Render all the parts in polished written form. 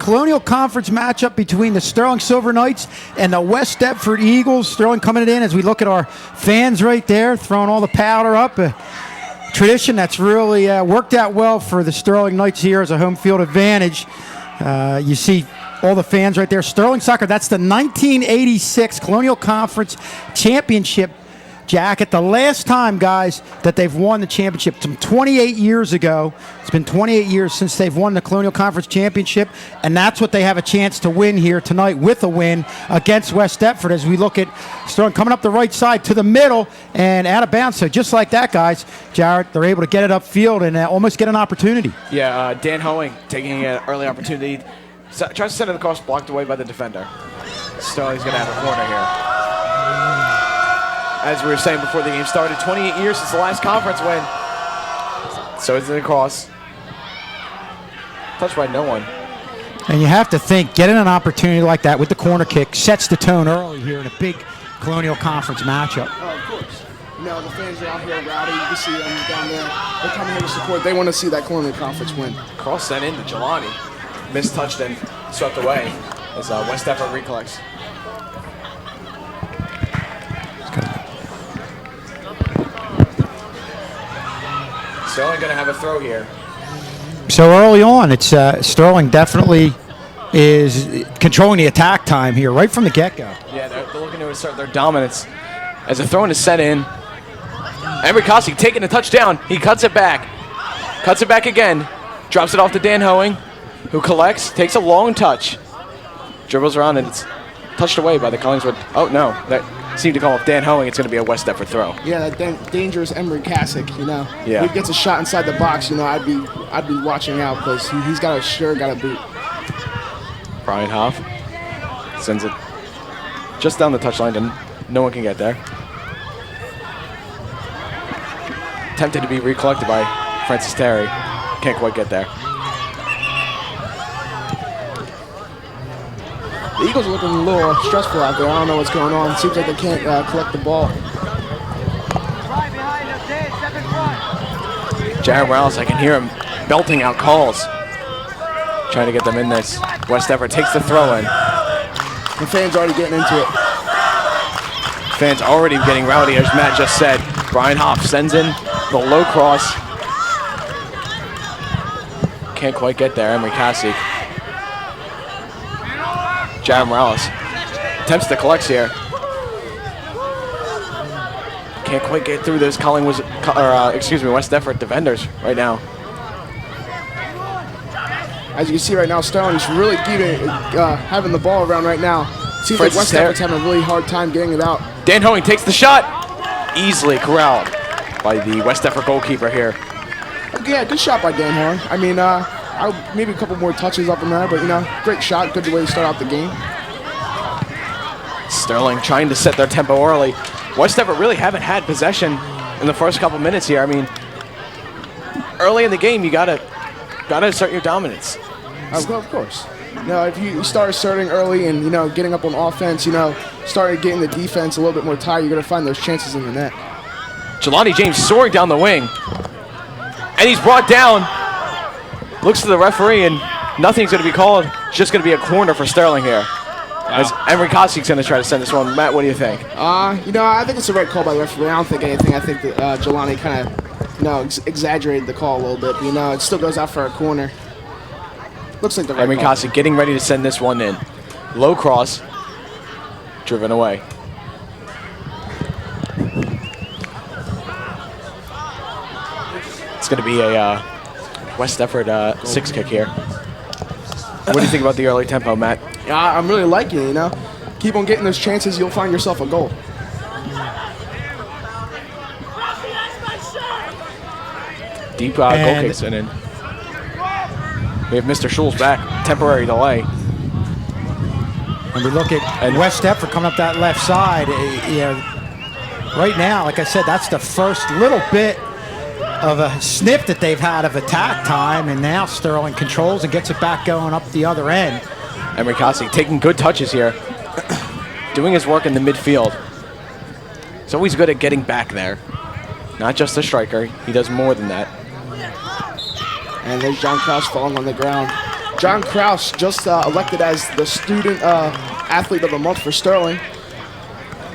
Colonial Conference matchup between the Sterling Silver Knights and the West Deptford Eagles. Sterling coming in as we look at our fans right there, throwing all the powder up. Tradition that's really worked out well for the Sterling Knights here as a home field advantage. You see all the fans right there. Sterling Soccer, that's the 1986 Colonial Conference Championship jacket. The last time, guys, that they've won the championship, some 28 years ago. It's been 28 years since they've won the Colonial Conference Championship, and that's what they have a chance to win here tonight with a win against West Deptford as we look at Sterling coming up the right side to the middle and out of bounds. So just like that, guys, Jarrett, they're able to get it upfield and almost get an opportunity. Yeah, Dan Hoeing taking an early opportunity. Tries to send it across, blocked away by the defender. Sterling's going to have a corner here. As we were saying before the game started, 28 years since the last conference win. So it's across. Touched by no one. And you have to think, getting an opportunity like that with the corner kick sets the tone early here in a big Colonial Conference matchup. Oh, of course. You know, the fans are out here rowdy. You can see them down there. They're coming here to support. They want to see that Colonial Conference win. Cross sent into Jelani. Mistouched and swept away as West Deptford recollects. Sterling going to have a throw here. So early on, it's Sterling definitely is controlling the attack time here right from the get-go. Yeah, they're looking to assert their dominance as the throw-in is set in. Emery Kossi taking a touchdown. He cuts it back. Cuts it back again. Drops it off to Dan Hoeing, who collects, takes a long touch. Dribbles around, and it's touched away by the Collingswood. Oh, no. That seemed to call up Dan Hoeing. It's going to be a West Deptford throw. Yeah, that dangerous Emery Kasich, you know. Yeah. If he gets a shot inside the box, you know, I'd be watching out because he's got a boot. Brian Hoff sends it just down the touchline, and no one can get there. Tempted to be recollected by Francis Terry. Can't quite get there. The Eagles are looking a little stressful out there. I don't know what's going on. It seems like they can't collect the ball. Jared Morales, I can hear him belting out calls. Trying to get them in this. West Deptford takes the throw in. The fans already getting into it. Fans already getting rowdy, as Matt just said. Brian Hoff sends in the low cross. Can't quite get there, Emery Kasich. Jared Morales attempts to collect here. Can't quite get through this West Deptford defenders right now. As you can see right now, Sterling's really having the ball around right now. Seems like West Deptford's having a really hard time getting it out. Dan Hoeing takes the shot. Easily corralled by the West Deptford goalkeeper here. Yeah, good shot by Dan Hoeing. I mean, maybe a couple more touches up in there, but, you know, great shot. Good way to start out the game. Sterling trying to set their tempo early. West Deptford really haven't had possession in the first couple minutes here. I mean, early in the game, you gotta assert your dominance. Of course. You know, if you start asserting early and, you know, getting up on offense, you know, start getting the defense a little bit more tight, you're going to find those chances in the net. Jelani James soaring down the wing. And he's brought down. Looks to the referee, and nothing's going to be called. It's just going to be a corner for Sterling here. Wow. As Emery Kosich's going to try to send this one. Matt, what do you think? You know, I think it's the right call by the referee. I don't think anything. I think that Jelani kind of, you know, exaggerated the call a little bit. But, you know, it still goes out for a corner. Looks like the right Emery call. Kosich getting ready to send this one in. Low cross. Driven away. It's going to be a West Deptford 6 kick here. What do you think about the early tempo, Matt? I'm really liking it, you know. Keep on getting those chances, you'll find yourself a goal. Deep goal kick sent in. We have Mr. Schulz back. Temporary delay. And we look at West Deptford coming up that left side. You know, right now, like I said, that's the first little bit of a sniff that they've had of attack time, and now Sterling controls and gets it back going up the other end. Emery Kosich taking good touches here, doing his work in the midfield. He's always good at getting back there. Not just a striker, he does more than that. And there's John Krause falling on the ground. John Kraus just elected as the student athlete of the month for Sterling.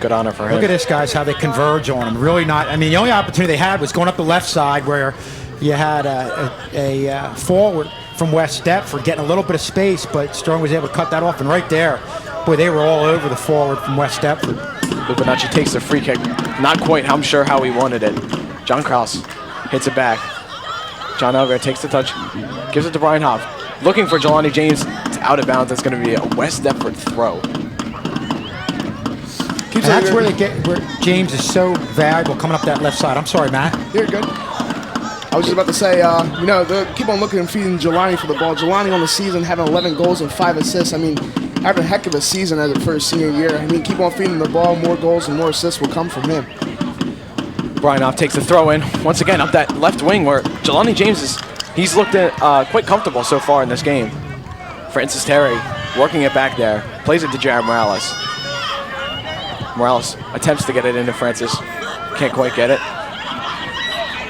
Good honor for him. Look at this, guys, how they converge on him. Really not. I mean, the only opportunity they had was going up the left side where you had a forward from West Deptford getting a little bit of space, but Sterling was able to cut that off. And right there, boy, they were all over the forward from West Deptford. Lupinacci takes the free kick. Not quite, I'm sure, how he wanted it. John Kraus hits it back. John Elver takes the touch, gives it to Brian Hoff. Looking for Jelani James. It's out of bounds. That's going to be a West Deptford throw. That's where James is so valuable coming up that left side. I'm sorry, Matt. You're good. I was just about to say, they keep on looking and feeding Jelani for the ball. Jelani on the season having 11 goals and 5 assists. I mean, having a heck of a season as for his senior year. I mean, keep on feeding the ball. More goals and more assists will come from him. Brian Hoff takes the throw in. Once again, up that left wing where Jelani James he's looked quite comfortable so far in this game. Francis Terry working it back there. Plays it to Jared Morales. Morales attempts to get it into Francis. Can't quite get it.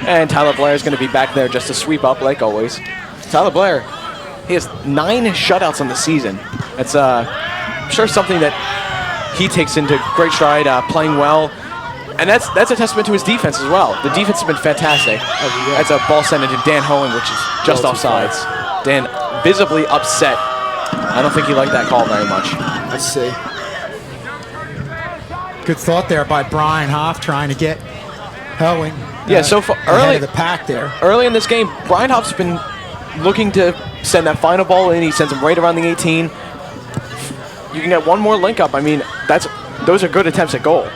And Tyler Blair is going to be back there just to sweep up like always. Tyler Blair, he has 9 shutouts on the season. That's I'm sure something that he takes into great stride, playing well. And that's a testament to his defense as well. The defense has been fantastic. That's a ball sent into Dan Hoeing, which is just offsides. Dan visibly upset. I don't think he liked that call very much. Let's see. Good thought there by Brian Hoff trying to get Hoeing. Yeah, so far early of the pack there. Early in this game, Brian Hoff's been looking to send that final ball in. He sends him right around the 18. You can get one more link up. I mean, those are good attempts at goal.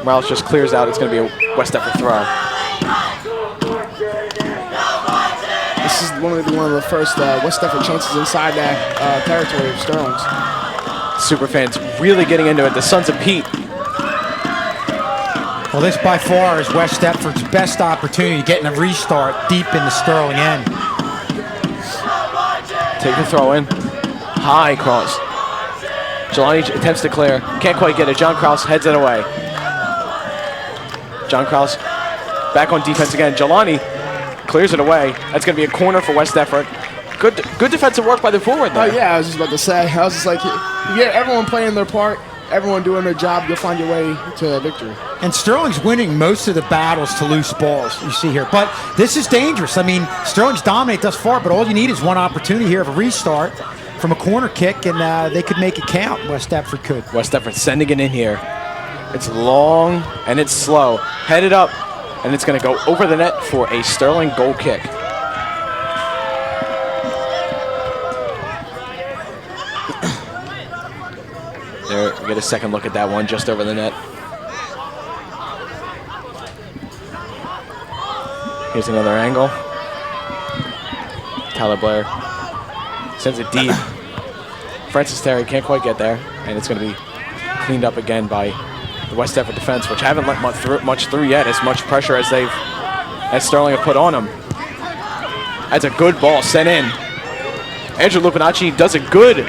Morales just clears out. It's going to be a West Deptford throw. This is one of the first West Deptford chances inside that territory of Sterling's. Superfans really getting into it. The Sons of Pete. Well, this by far is West Deptford's best opportunity getting a restart deep in the Sterling end. Take the throw in. High cross. Jelani attempts to clear. Can't quite get it. John Kraus heads it away. John Kraus back on defense again. Jelani clears it away. That's going to be a corner for West Deptford. Good defensive work by the forward there. Oh, yeah, I was just about to say. I was just like, yeah, everyone playing their part, everyone doing their job, you'll find your way to victory. And Sterling's winning most of the battles to loose balls, you see here. But this is dangerous. I mean, Sterling's dominate thus far, but all you need is one opportunity here of a restart from a corner kick, and they could make it count. West Deptford could. West Deptford sending it in here. It's long and it's slow. Headed up, and it's going to go over the net for a Sterling goal kick. There, we get a second look at that one just over the net. Here's another angle. Tyler Blair sends it deep. Francis Terry can't quite get there, and it's going to be cleaned up again by the West Deptford defense, which haven't let much through yet. As much pressure as Sterling have put on them. That's a good ball sent in. Andrew Lupinacci does a good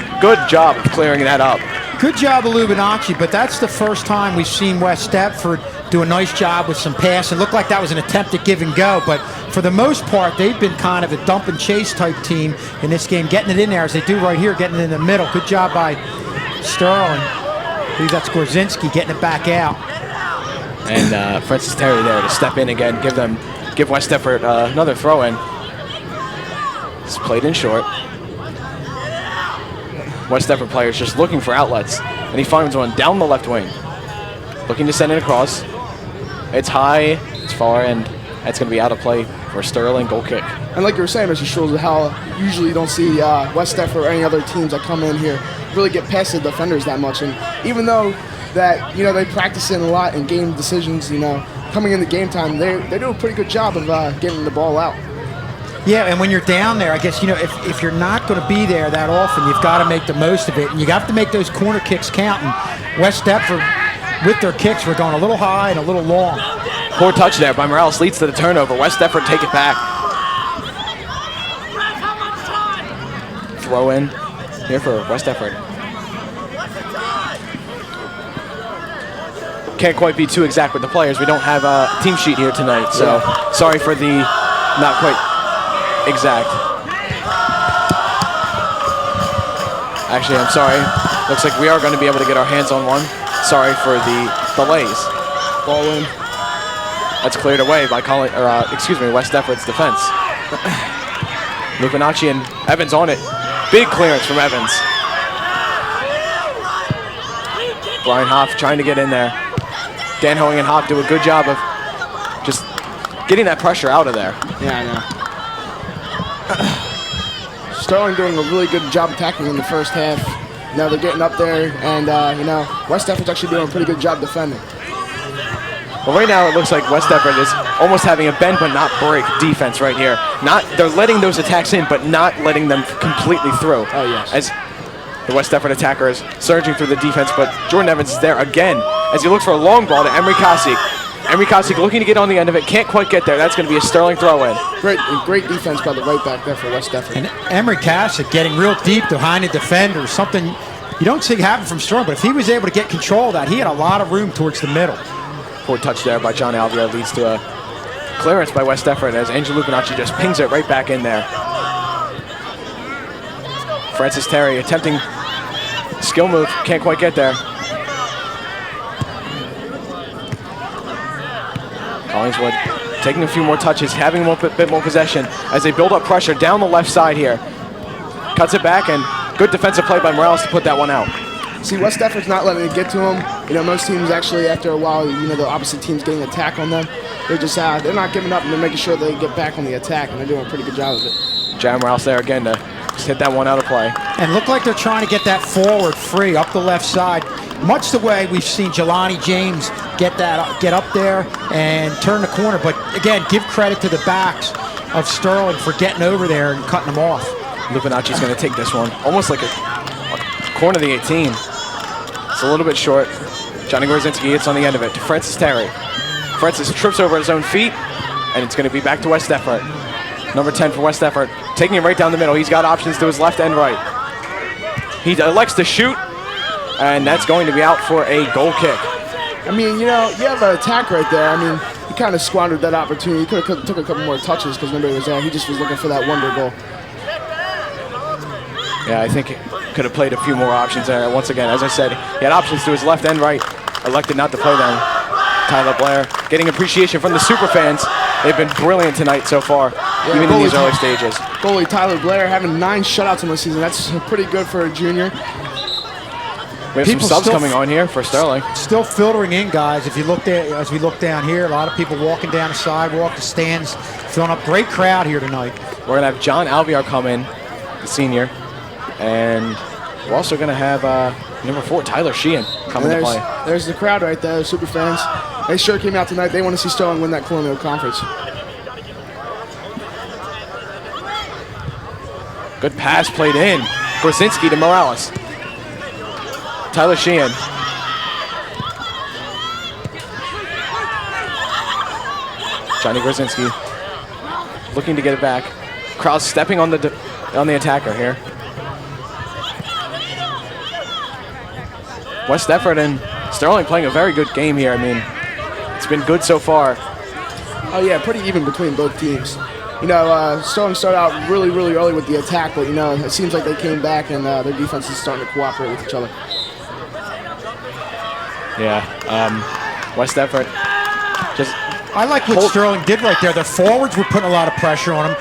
job of clearing that up. Good job of Lupinacci, but that's the first time we've seen West Deptford do a nice job with some pass. It looked like that was an attempt at give and go, but for the most part, they've been kind of a dump and chase type team in this game, getting it in there as they do right here, getting it in the middle. Good job by Sterling. I believe that's Gorzinski getting it back out. And Francis Terry there to step in again, give West Deptford another throw in. It's played in short. West Deptford players just looking for outlets, and he finds one down the left wing. Looking to send it across. It's high, it's far, and that's going to be out of play for a Sterling goal kick. And like you were saying, Mr. Schultz, how usually you don't see West Deptford or any other teams that come in here really get past the defenders that much. And even though that, they practice in a lot in game decisions, coming into game time, they do a pretty good job of getting the ball out. Yeah, and when you're down there, I guess, if you're not going to be there that often, you've got to make the most of it. And you have to make those corner kicks count. And West Deptford, with their kicks, were going a little high and a little long. Poor touch there by Morales, leads to the turnover. West Deptford take it back. Throw in here for West Deptford. Can't quite be too exact with the players. We don't have a team sheet here tonight, so sorry for the not quite exact. Actually, I'm sorry. Looks like we are going to be able to get our hands on one. Sorry for the delays. Ball in. That's cleared away by West Deptford's defense. Lupinacci and Evans on it. Big clearance from Evans. Brian Hoff trying to get in there. Dan Hoeing and Hoff do a good job of just getting that pressure out of there. Yeah, I know. Sterling doing a really good job attacking in the first half. They're getting up there, and West Deptford's actually doing a pretty good job defending. Well, right now it looks like West Deptford is almost having a bend but not break defense right here. They're letting those attacks in, but not letting them completely through. Oh, yes. As the West Deptford attacker is surging through the defense, but Jordan Evans is there again as he looks for a long ball to Emery Kosik. Emery Kosik looking to get on the end of it, can't quite get there. That's going to be a Sterling throw-in. Great defense by the right back there for West Deptford. And Emery Kosik getting real deep behind the defender, something you don't see happen from Sterling, but if he was able to get control of that, he had a lot of room towards the middle. Forward touch there by John Alvear leads to a clearance by West Deptford as Angel Lupinacci just pings it right back in there. Francis Terry attempting skill move, can't quite get there. Collingswood taking a few more touches, having a bit more possession as they build up pressure down the left side here. Cuts it back, and good defensive play by Morales to put that one out. See, West Deptford's not letting it get to them. Most teams actually, after a while, the opposite team's getting an attack on them. They're just they're not giving up, and they're making sure they get back on the attack, and they're doing a pretty good job of it. Jared Morales there again to just hit that one out of play. And look like they're trying to get that forward free up the left side, much the way we've seen Jelani James get up there and turn the corner. But again, give credit to the backs of Sterling for getting over there and cutting them off. Lupinacci's going to take this one, almost like a corner of the 18. It's a little bit short. Johnny Gorzinski hits on the end of it to Francis Terry. Francis trips over his own feet, and it's going to be back to West Deptford. Number 10 for West Deptford, taking it right down the middle. He's got options to his left and right. He elects to shoot, and that's going to be out for a goal kick. You have an attack right there. He kind of squandered that opportunity. He could have took a couple more touches because nobody was there. He just was looking for that wonder goal. Yeah, I think he could have played a few more options there. Once again, as I said, he had options to his left and right. Elected not to play them. Tyler Blair getting appreciation from the super fans. They've been brilliant tonight so far, even in these early stages. Goalie Tyler Blair having 9 shutouts in the season. That's pretty good for a junior. We have some subs coming on here for Sterling. Still filtering in, guys. If you look there, as we look down here, a lot of people walking down the sidewalk, the stands filling up. Great crowd here tonight. We're going to have John Alvear come in, the senior, and we're also going to have number 4, Tyler Sheehan, come into play. There's the crowd right there, super fans. They sure came out tonight. They want to see Sterling win that Colonial Conference. Good pass played in. Gorzinski to Morales. Tyler Sheehan. Johnny Gorzinski looking to get it back. Krause stepping on the attacker here. West Deptford and Sterling playing a very good game here. It's been good so far. Oh yeah, pretty even between both teams. Sterling started out really, really early with the attack, but it seems like they came back and their defense is starting to cooperate with each other. Yeah, West Deptford just. I like what Sterling did right there. Their forwards were putting a lot of pressure on them.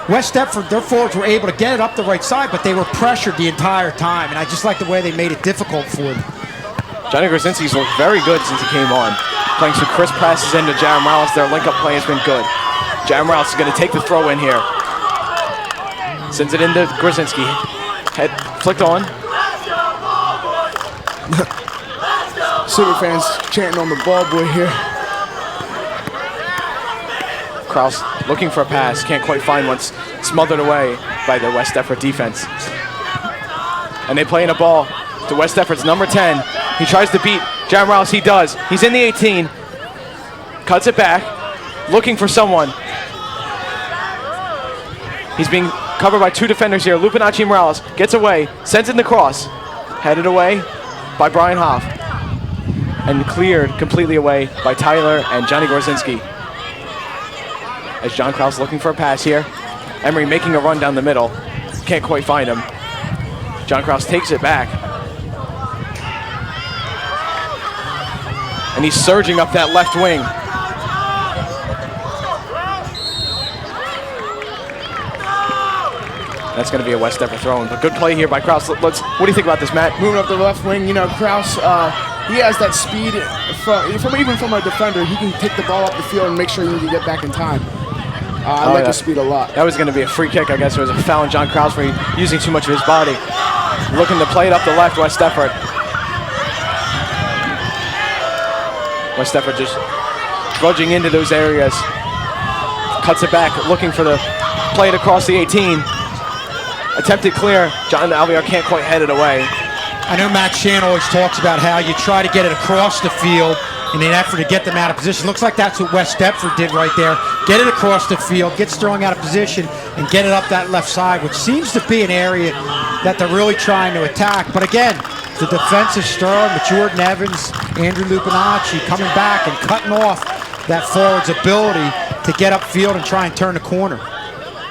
West Deptford, their forwards were able to get it up the right side, but they were pressured the entire time, and I just like the way they made it difficult for them. Johnny Gorzinski's looked very good since he came on. Playing some crisp passes into Jared Morales. Their link-up play has been good. Jared Morales is going to take the throw in here. Sends it into Gorzinski. Head flicked on. Super fans chanting on the ball boy here. Krause looking for a pass, can't quite find one. Smothered away by the West Deptford defense. And they play in a ball to West Deptford's number 10. He tries to beat Jared Morales. He does. He's in the 18. Cuts it back, looking for someone. He's being covered by 2 defenders here. Lupinacci and Morales gets away, sends in the cross. Headed away by Brian Hoff. And cleared completely away by Tyler and Johnny Gorzinski. As John Krause looking for a pass here. Emery making a run down the middle. Can't quite find him. John Krause takes it back. And he's surging up that left wing. That's going to be a West Deptford throw-in, but good play here by Krause. What do you think about this, Matt? Moving up the left wing, you know, Krause, he has that speed even from a defender. He can take the ball up the field and make sure he can get back in time. I like his speed a lot. That was going to be a free kick, I guess. It was a foul on John Krause for using too much of his body. Looking to play it up the left, West Deptford. West Deptford just drudging into those areas. Cuts it back, looking for the play it across the 18. Attempted clear. John Alvear can't quite head it away. I know Matt Shan always talks about how you try to get it across the field in an effort to get them out of position. Looks like that's what West Deptford did right there. Get it across the field, get Sterling out of position, and get it up that left side, which seems to be an area that they're really trying to attack. But again, the defense is Sterling with Jordan Evans, Andrew Lupinacci coming back and cutting off that forward's ability to get upfield and try and turn the corner.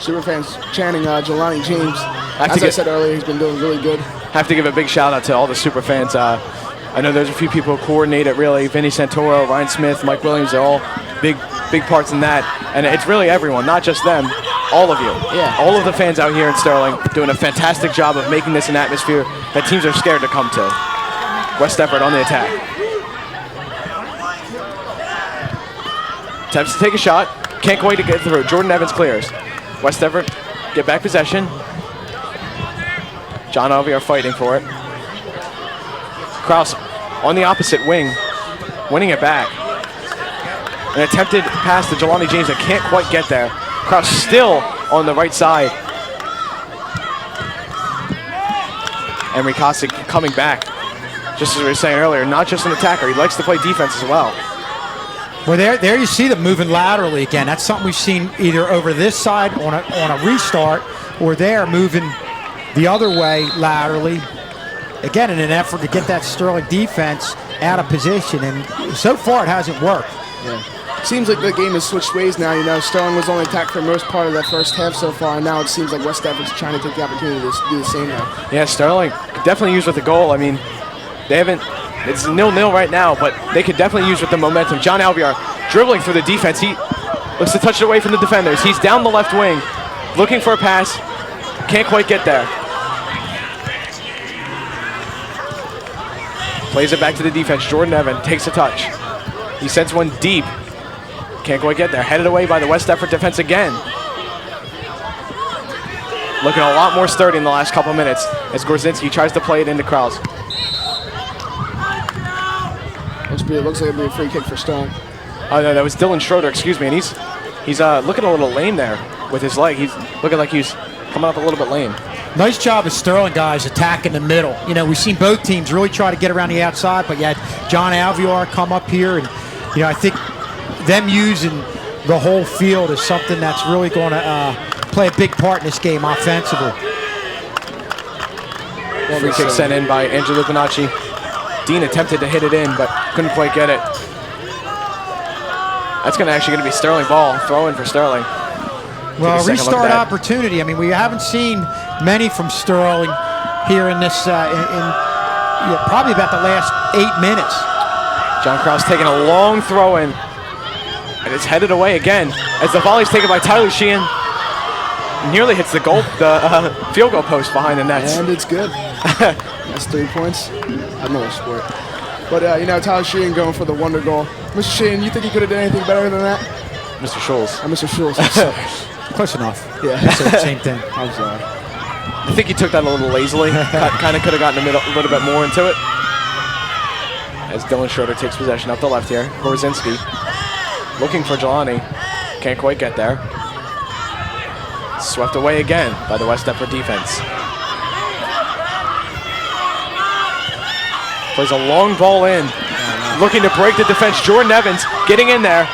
Superfans chanting Jelani James. As I said earlier, he's been doing really good. Have to give a big shout out to all the superfans. I know there's a few people who coordinate it really. Vinny Santoro, Ryan Smith, Mike Williams, they're all big parts in that. And it's really everyone, not just them, all of you. Yeah. All of the fans out here in Sterling doing a fantastic job of making this an atmosphere that teams are scared to come to. West Deptford on the attack. Attempts to take a shot, can't quite get through. Jordan Evans clears. West Deptford get back possession. John Alvear fighting for it. Krause on the opposite wing, winning it back. An attempted pass to Jelani James that can't quite get there. Krause still on the right side. Emery Kostic coming back. Just as we were saying earlier, not just an attacker, he likes to play defense as well. Well, there you see them moving laterally again. That's something we've seen either over this side on a restart, or they're moving the other way laterally. Again, in an effort to get that Sterling defense out of position, and so far it hasn't worked. Yeah. Seems like the game has switched ways now. You know, Sterling was only attacked for most part of that first half so far, and now it seems like West Deptford's trying to take the opportunity to do the same now. Yeah, Sterling could definitely use with the goal. I mean, they haven't. It's 0-0 right now, but they could definitely use with the momentum. John Alvear dribbling through the defense. He looks to touch it away from the defenders. He's down the left wing, looking for a pass. Can't quite get there. Plays it back to the defense. Jordan Evans takes a touch. He sends one deep. Can't quite get there. Headed away by the West Deptford defense again. Looking a lot more sturdy in the last couple minutes as Gorzinski tries to play it into Krause. It looks like it'll be a free kick for Sterling. Oh no, that was Dylan Schroeder, excuse me, and he's looking a little lame there with his leg. He's looking like he's coming up a little bit lame. Nice job of Sterling, guys, attacking the middle. You know, we've seen both teams really try to get around the outside, but you had John Alvear come up here, and you know, I think them using the whole field is something that's really going to play a big part in this game offensively. Free kick sent in by Andrew Lupinacci. Dean attempted to hit it in, but couldn't quite get it. That's actually going to be Sterling ball. Throw in for Sterling. Well, restart opportunity. I mean, we haven't seen many from Sterling here in this, probably about the last 8 minutes. John Krause taking a long throw in, and it's headed away again as the volley's taken by Tyler Sheehan. Nearly hits the field goal post behind the nets. And it's good. That's 3 points. Another sport. But, you know, Tyler Sheehan going for the wonder goal. Mr. Sheehan, you think he could have done anything better than that? Mr. Schultz. Mr. Schultz. Close enough. Yeah. That's the same thing. I'm sorry. I think he took that a little lazily. Kind of could have gotten a little bit more into it. As Dylan Schroeder takes possession up the left here. Gorzinski looking for Jelani. Can't quite get there. Swept away again by the West Deptford defense. Plays a long ball in. Looking to break the defense. Jordan Evans getting in there.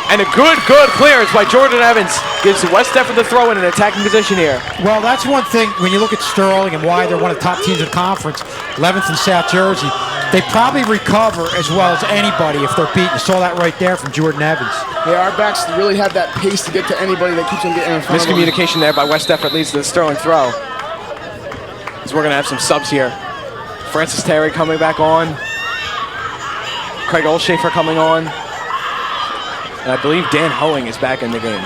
And a good clearance by Jordan Evans gives West Deptford the throw in an attacking position here. Well, that's one thing when you look at Sterling and why they're one of the top teams in the conference, 11th in South Jersey. They probably recover as well as anybody if they're beaten. You saw that right there from Jordan Evans. Yeah, our backs really have that pace to get to anybody that keeps them getting in front of them. Miscommunication there by West Deptford leads to the Sterling throw. As we're going to have some subs here. Francis Terry coming back on. Craig Olshafer coming on. And I believe Dan Hoeing is back in the game.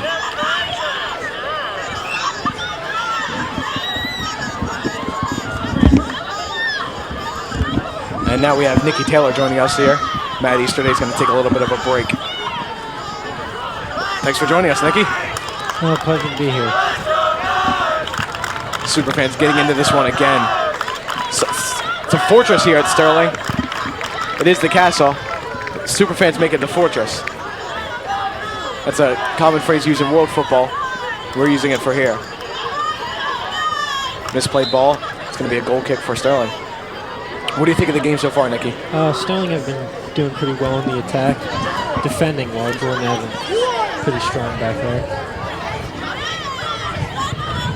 And now we have Nikki Taylor joining us here. Matt Easterday is going to take a little bit of a break. Thanks for joining us, Nikki. Well, pleasure to be here. Superfans getting into this one again. So, it's a fortress here at Sterling. It is the castle. Superfans make it the fortress. That's a common phrase used in world football. We're using it for here. Misplayed ball. It's going to be a goal kick for Sterling. What do you think of the game so far, Nikki? Sterling have been doing pretty well in the attack. Defending well. Jordan Evans pretty strong back there.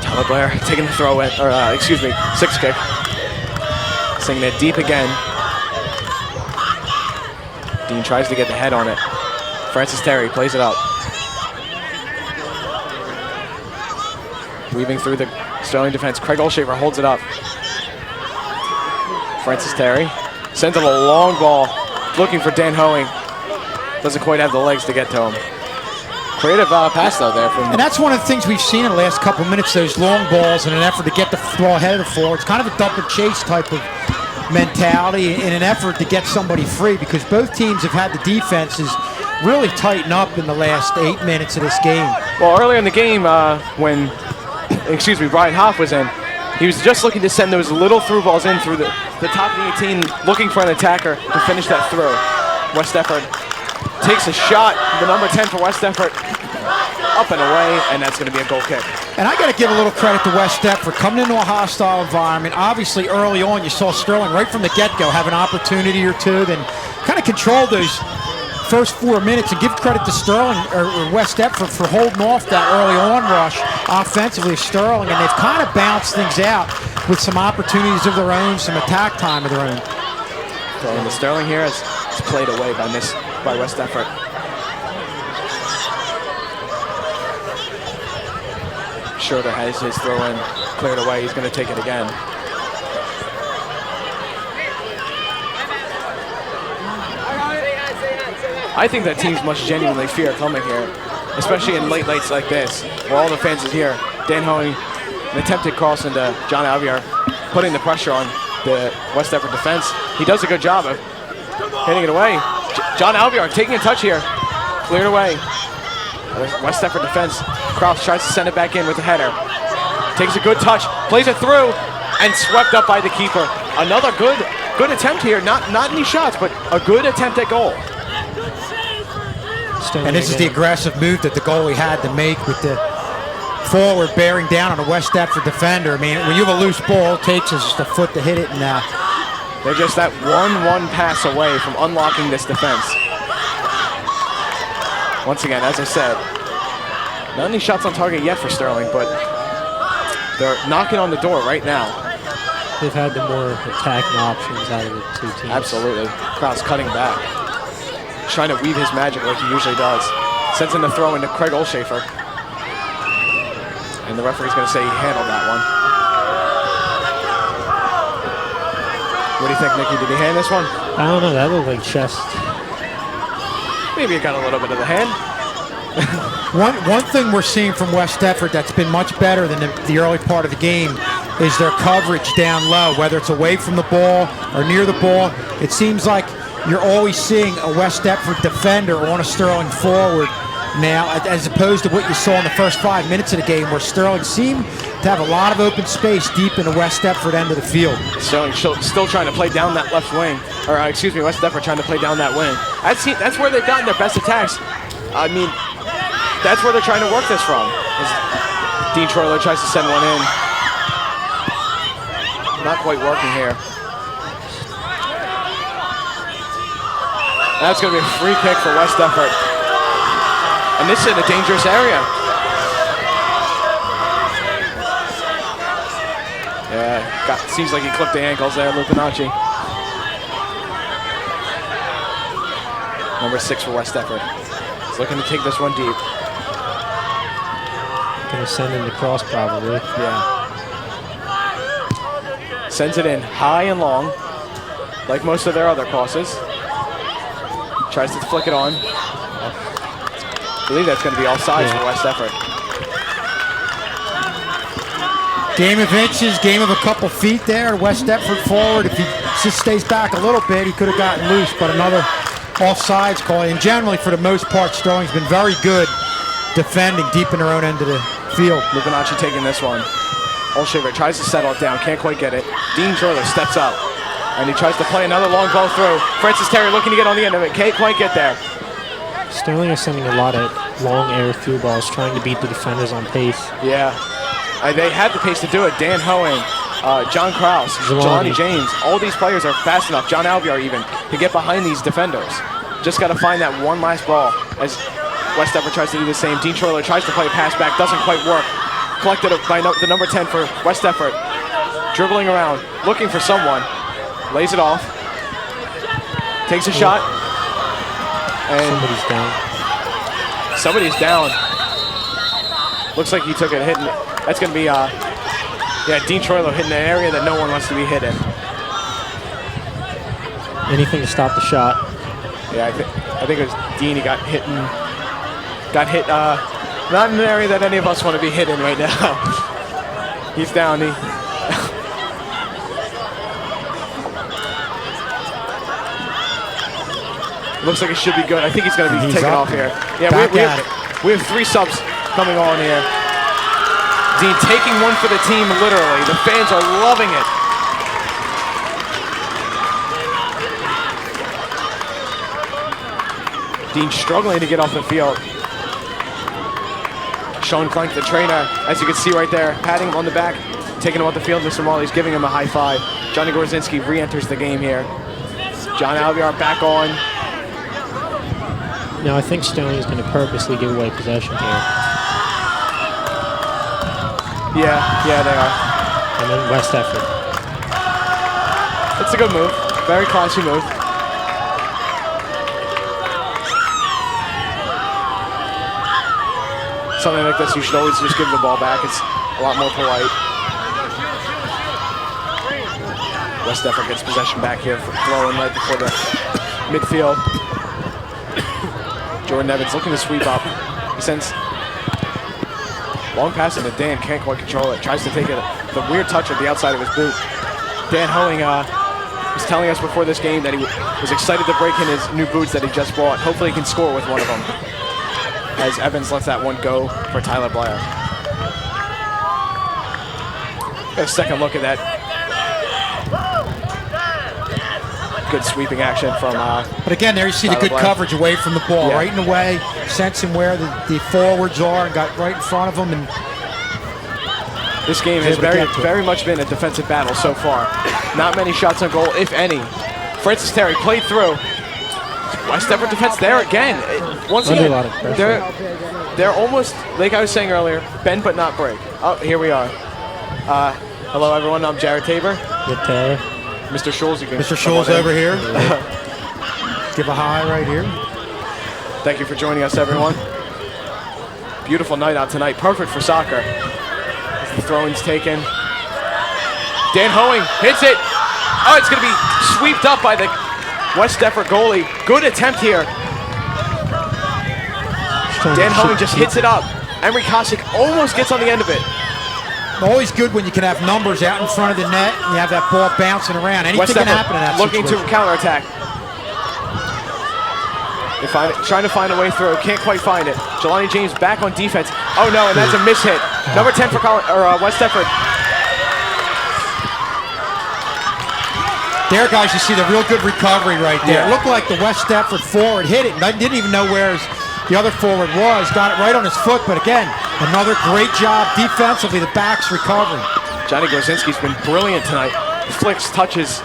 Tyler Blair taking the throw in, or six kick. Singing it deep again. Dean tries to get the head on it. Francis Terry plays it up. Weaving through the Sterling defense. Craig Olshafer holds it up. Francis Terry sends him a long ball, looking for Dan Hoeing. Doesn't quite have the legs to get to him. Creative pass though there from. And that's one of the things we've seen in the last couple of minutes, those long balls in an effort to get the ball ahead of the floor. It's kind of a dump and chase type of mentality in an effort to get somebody free, because both teams have had the defenses really tighten up in the last 8 minutes of this game. Well, earlier in the game when, Brian Hoff was in, he was just looking to send those little through balls in through the top of the 18, looking for an attacker to finish that throw. West Deptford takes a shot, the number 10 for West Deptford, up and away, and that's going to be a goal kick. And I got to give a little credit to West Deptford coming into a hostile environment. Obviously, early on, you saw Sterling right from the get-go have an opportunity or two, then kind of control those first 4 minutes, and give credit to Sterling or West Deptford for holding off that early on rush offensively of Sterling, and they've kind of balanced things out with some opportunities of their own, some attack time of their own. So the Sterling here is played away by West Deptford. Schroeder has his throw in cleared away. He's going to take it again. I think that teams must genuinely fear coming here, especially in late nights like this, where all the fans is here. Dan Hoeing, an attempted cross into John Alvear, putting the pressure on the West Deptford defense. He does a good job of hitting it away. John Alvear taking a touch here, cleared away. West Deptford defense. Kraus tries to send it back in with a header. Takes a good touch, plays it through, and swept up by the keeper. Another good attempt here. Not any shots, but a good attempt at goal. And this is the aggressive move that the goalie had to make with the forward bearing down on a West Deptford defender. I mean, when you have a loose ball, all it takes is just a foot to hit it, and they're just that one pass away from unlocking this defense. Once again, as I said, not any shots on target yet for Sterling, but they're knocking on the door right now. They've had the more attacking options out of the two teams. Absolutely. Kraus cutting back, trying to weave his magic like he usually does. Sends in the throw into Craig Olshafer. And the referee's going to say he handled that one. What do you think, Nikki? Did he hand this one? I don't know. That looked like chest. Maybe it got a little bit of the hand. One thing we're seeing from West Deptford that's been much better than the early part of the game is their coverage down low, whether it's away from the ball or near the ball. It seems like you're always seeing a West Deptford defender on a Sterling forward now, as opposed to what you saw in the first 5 minutes of the game, where Sterling seemed to have a lot of open space deep in the West Deptford end of the field. Sterling still trying to play down that left wing, or West Deptford trying to play down that wing. That's where they've gotten their best attacks. I mean, that's where they're trying to work this from. Dean Troiler tries to send one in. Not quite working here. That's going to be a free kick for West Deptford. And this is in a dangerous area. Yeah, seems like he clipped the ankles there, Lupinacci. Number 6 for West Deptford. He's looking to take this one deep. Gonna send him the cross probably. Yeah. Sends it in high and long, like most of their other crosses. Tries to flick it on. I believe that's going to be offsides for West Deptford. Game of inches, game of a couple feet there. West Deptford forward. If he just stays back a little bit, he could have gotten loose, but another offsides call. And generally, for the most part, Sterling's been very good defending deep in their own end of the field. Lupinacci taking this one. Olshaver tries to settle it down, can't quite get it. Dean Troiler steps up, and he tries to play another long ball through. Francis Terry looking to get on the end of it, can't quite get there. Sterling is sending a lot of long air through balls, trying to beat the defenders on pace. Yeah, they had the pace to do it. Dan Hoeing, John Kraus, Jelani James, all these players are fast enough, John Alvear even, to get behind these defenders. Just got to find that one last ball as West Deptford tries to do the same. Dean Troiler tries to play a pass back, doesn't quite work. Collected by the number 10 for West Deptford. Dribbling around, looking for someone. Lays it off. Takes a shot. And somebody's down. Somebody's down. Looks like he took a hit. That's going to be, Dean Troiler hitting an area that no one wants to be hit in. Anything to stop the shot. Yeah, I think it was Dean. He got hit, not in an area that any of us want to be hit in right now. He's down. Looks like it should be good. I think he's going to be taken off here. Yeah, we have 3 subs coming on here. Dean taking one for the team, literally. The fans are loving it. Dean struggling to get off the field. Sean Clinch, the trainer, as you can see right there, patting him on the back, taking him off the field. Mr. Marley's giving him a high five. Johnny Gorzinski re-enters the game here. John Alvear back on. Now I think Sterling's going to purposely give away possession here. Yeah, they are. And then West Deptford. It's a good move. Very classy move. Something like this, you should always just give the ball back. It's a lot more polite. West Deptford gets possession back here for throwing right before the midfield. Jordan Evans looking to sweep up. He sends long pass into Dan, can't quite control it. Tries to take it, the weird touch at the outside of his boot. Dan Hoeing was telling us before this game that he was excited to break in his new boots that he just bought. Hopefully he can score with one of them, as Evans lets that one go for Tyler Blair. Got a second look at that. Good sweeping action from But again, there you see Tyler the good Blair. coverage away from the ball, Yeah. right in the way, sensing where the forwards are, and got right in front of them. And this game has very much been a defensive battle so far. Not many shots on goal, if any. Francis Terry played through. West Deptford defense there again. Once Under a again, lot of pressure. they're almost, like I was saying earlier, bend but not break. Oh, here we are. Hello, everyone. I'm Jared Tabor. Good Taylor. Mr. Schulz, you can Mr. come Schulz on in. over here. Give a hi right here. Thank you for joining us, everyone. Beautiful night out tonight. Perfect for soccer. As the throw-in's taken. Dan Hoeing hits it. Oh, it's going to be sweeped up by the West Deptford goalie. Good attempt here. Dan Hoeing just hits it up. Emery Kosick almost gets on the end of it. Always good when you can have numbers out in front of the net and you have that ball bouncing around. Anything West can Deptford happen in that looking situation. to counterattack. Trying to find a way through. Can't quite find it. Jelani James back on defense. Oh no, and that's a miss hit. Number 10 for West Deptford. There, guys, you see the real good recovery right there. Yeah. It looked like the West Deptford forward hit it. And didn't even know where the other forward was. Got it right on his foot, but again, another great job defensively. The back's recovering. Johnny Gorzinski's been brilliant tonight. Flicks, touches,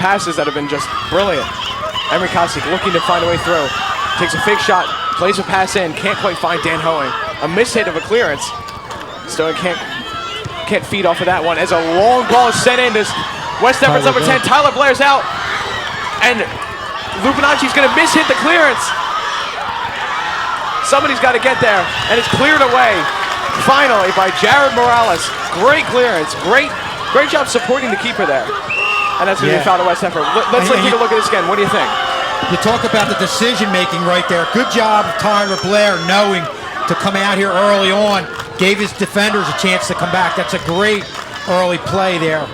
passes that have been just brilliant. Emery Kosick looking to find a way through. Takes a fake shot, plays a pass in, can't quite find Dan Hoeing. A mishit of a clearance. Sterling can't feed off of that one as a long ball is sent in. This West Deptford's number 10, Tyler Blair's out. And Lupinacci's gonna mishit the clearance. Somebody's got to get there, and it's cleared away finally by Jared Morales. Great clearance, great Great job supporting the keeper there. And that's going to be a foul to West Deptford. Let's take a look at this again. What do you think? You talk about the decision-making right there. Good job, Tyler Blair, knowing to come out here early on. Gave his defenders a chance to come back. That's a great early play there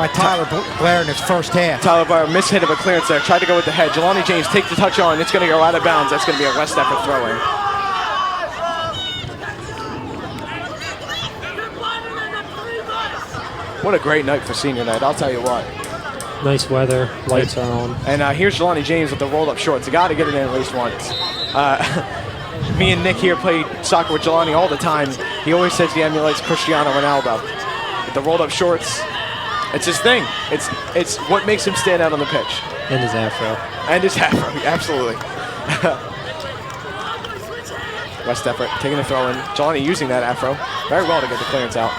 by Tyler Blair in his first half. Tyler Blair, mishit of a clearance there. Tried to go with the head. Jelani James takes the touch on. It's going to go out of bounds. That's going to be a West Deptford throw-in. What a great night for senior night, I'll tell you what. Nice weather, lights are on. And here's Jelani James with the rolled-up shorts. You got to get it in at least once. Me and Nick here play soccer with Jelani all the time. He always says he emulates Cristiano Ronaldo. With the rolled-up shorts, it's his thing. It's what makes him stand out on the pitch. And his afro. And his afro, absolutely. West Deptford taking the throw in. Jelani using that afro very well to get the clearance out.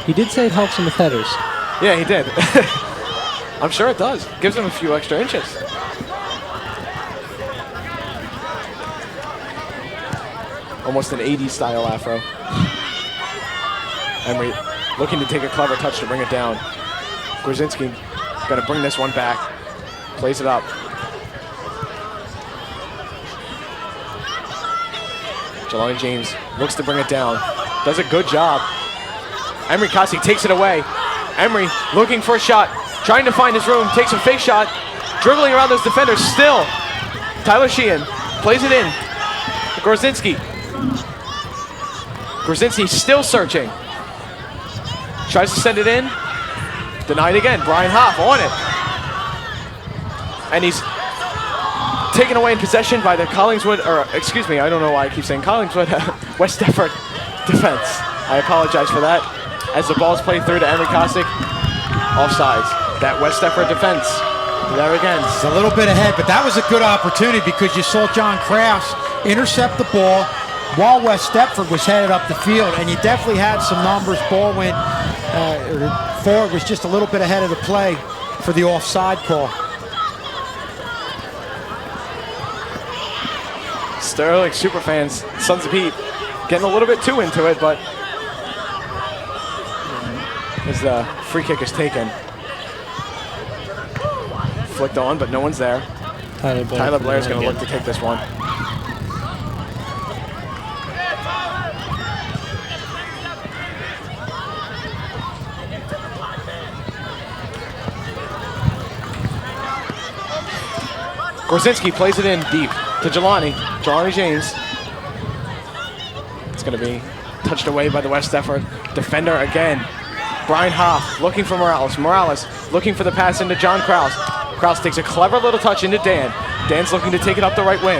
He did say it helps him with headers. Yeah, he did. I'm sure it does. Gives him a few extra inches. Almost an 80s style afro. Emery looking to take a clever touch to bring it down. Grzinski going to bring this one back. Plays it up. Jelani James looks to bring it down. Does a good job. Emery Kasi takes it away. Emery looking for a shot, trying to find his room, takes a fake shot, dribbling around those defenders still. Tyler Sheehan plays it in. Grzinski. Grzinski still searching. Tries to send it in. Denied again. Brian Hoff on it. And he's taken away in possession by the Collingswood, or excuse me, I don't know why I keep saying Collingswood, West Deptford defense. I apologize for that. As the ball's played through to Emery Kosick, offsides. That West Deptford defense, there again. It's a little bit ahead, but that was a good opportunity because you saw John Kraus intercept the ball while West Deptford was headed up the field, and you definitely had some numbers. Ball went forward, was just a little bit ahead of the play for the offside call. Sterling superfans, Sons of Heat, getting a little bit too into it, but as the free kick is taken. Flicked on, but no one's there. Tyler Blair's going to look to take this one. Grzinski plays it in deep to Jelani. Jelani James. It's going to be touched away by the West Deptford defender again. Brian Hoff looking for Morales. Morales looking for the pass into John Kraus. Kraus takes a clever little touch into Dan. Dan's looking to take it up the right wing.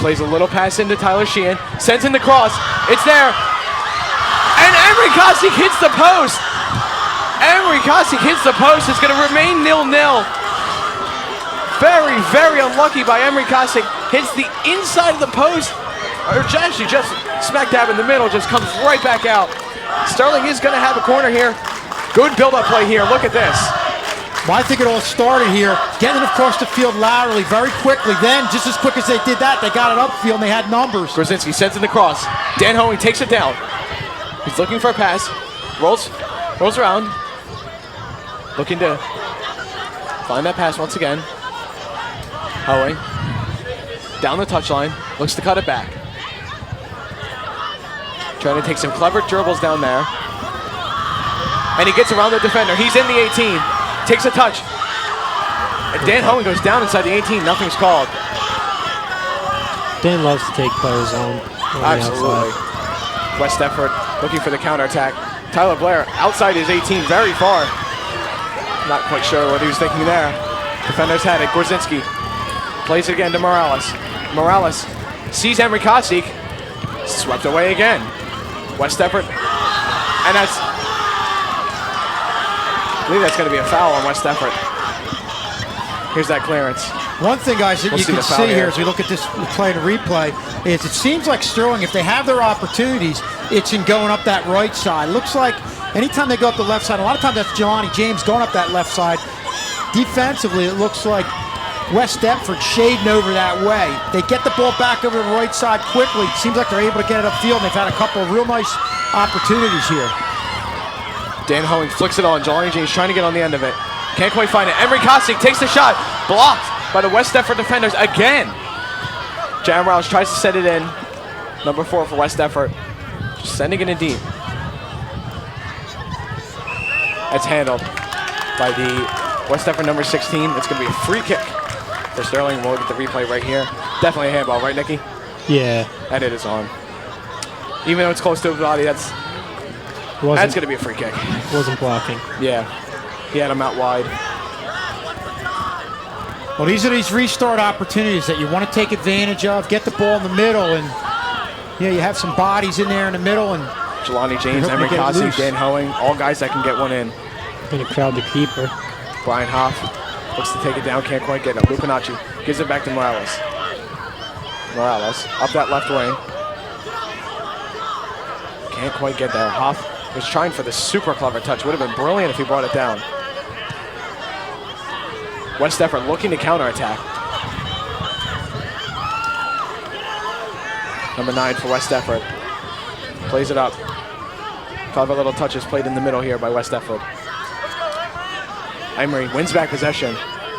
Plays a little pass into Tyler Sheehan. Sends in the cross. It's there. And Emery Kosick hits the post. Emery Kosick hits the post. It's going to remain 0-0. Very, very unlucky by Emery Kosick. Hits the inside of the post. Or actually just smack dab in the middle. Just comes right back out. Sterling is going to have a corner here. Good build-up play here. Look at this. Well, I think it all started here, getting it across the field laterally very quickly. Then, just as quick as they did that, they got it upfield and they had numbers. Grzinski sends in the cross. Dan Hoeing takes it down. He's looking for a pass. Rolls around. Looking to find that pass once again. Hoeing down the touchline. Looks to cut it back. Trying to take some clever dribbles down there. And he gets around the defender. He's in the 18. Takes a touch. And Dan Hoeing goes down inside the 18. Nothing's called. Dan loves to take players on. Absolutely. West Deptford looking for the counterattack. Tyler Blair outside his 18 very far. Not quite sure what he was thinking there. Defenders had it. Grzinski plays it again to Morales. Morales sees Emery Kosick. Swept away again. West Deptford. And that's, I believe that's going to be a foul on West Deptford. Here's that clearance. One thing, guys, that you can see here as we look at this play to replay is it seems like Sterling, if they have their opportunities, it's in going up that right side. It looks like anytime they go up the left side, a lot of times that's Jelani James going up that left side. Defensively, it looks like West Deptford shading over that way. They get the ball back over the right side quickly. Seems like they're able to get it upfield, and they've had a couple of real nice opportunities here. Dan Hoeing flicks it on. Jelani James trying to get on the end of it. Can't quite find it. Emery Kostic takes the shot. Blocked by the West Deptford defenders again. Jan Rouse tries to set it in. Number 4 for West Deptford. Just sending it in deep. It's handled by the West Deptford number 16. It's going to be a free kick for Sterling. We'll get the replay right here. Definitely a handball, right, Nikki? Yeah. And it is on. Even though it's close to his body, that's going to be a free kick. Wasn't blocking. Yeah. He had him out wide. Well, these are these restart opportunities that you want to take advantage of. Get the ball in the middle, and yeah, you have some bodies in there in the middle. And Jelani James, Emery Kostic, Dan Hoeing, all guys that can get one in. Going to crowd the keeper. Brian Hoff looks to take it down, can't quite get it. Lupinacci gives it back to Morales. Morales up that left wing. Can't quite get there. Hoff was trying for the super clever touch. Would have been brilliant if he brought it down. West Deptford looking to counterattack. Number 9 for West Deptford. Plays it up. Clever little touches played in the middle here by West Deptford. Emery wins back possession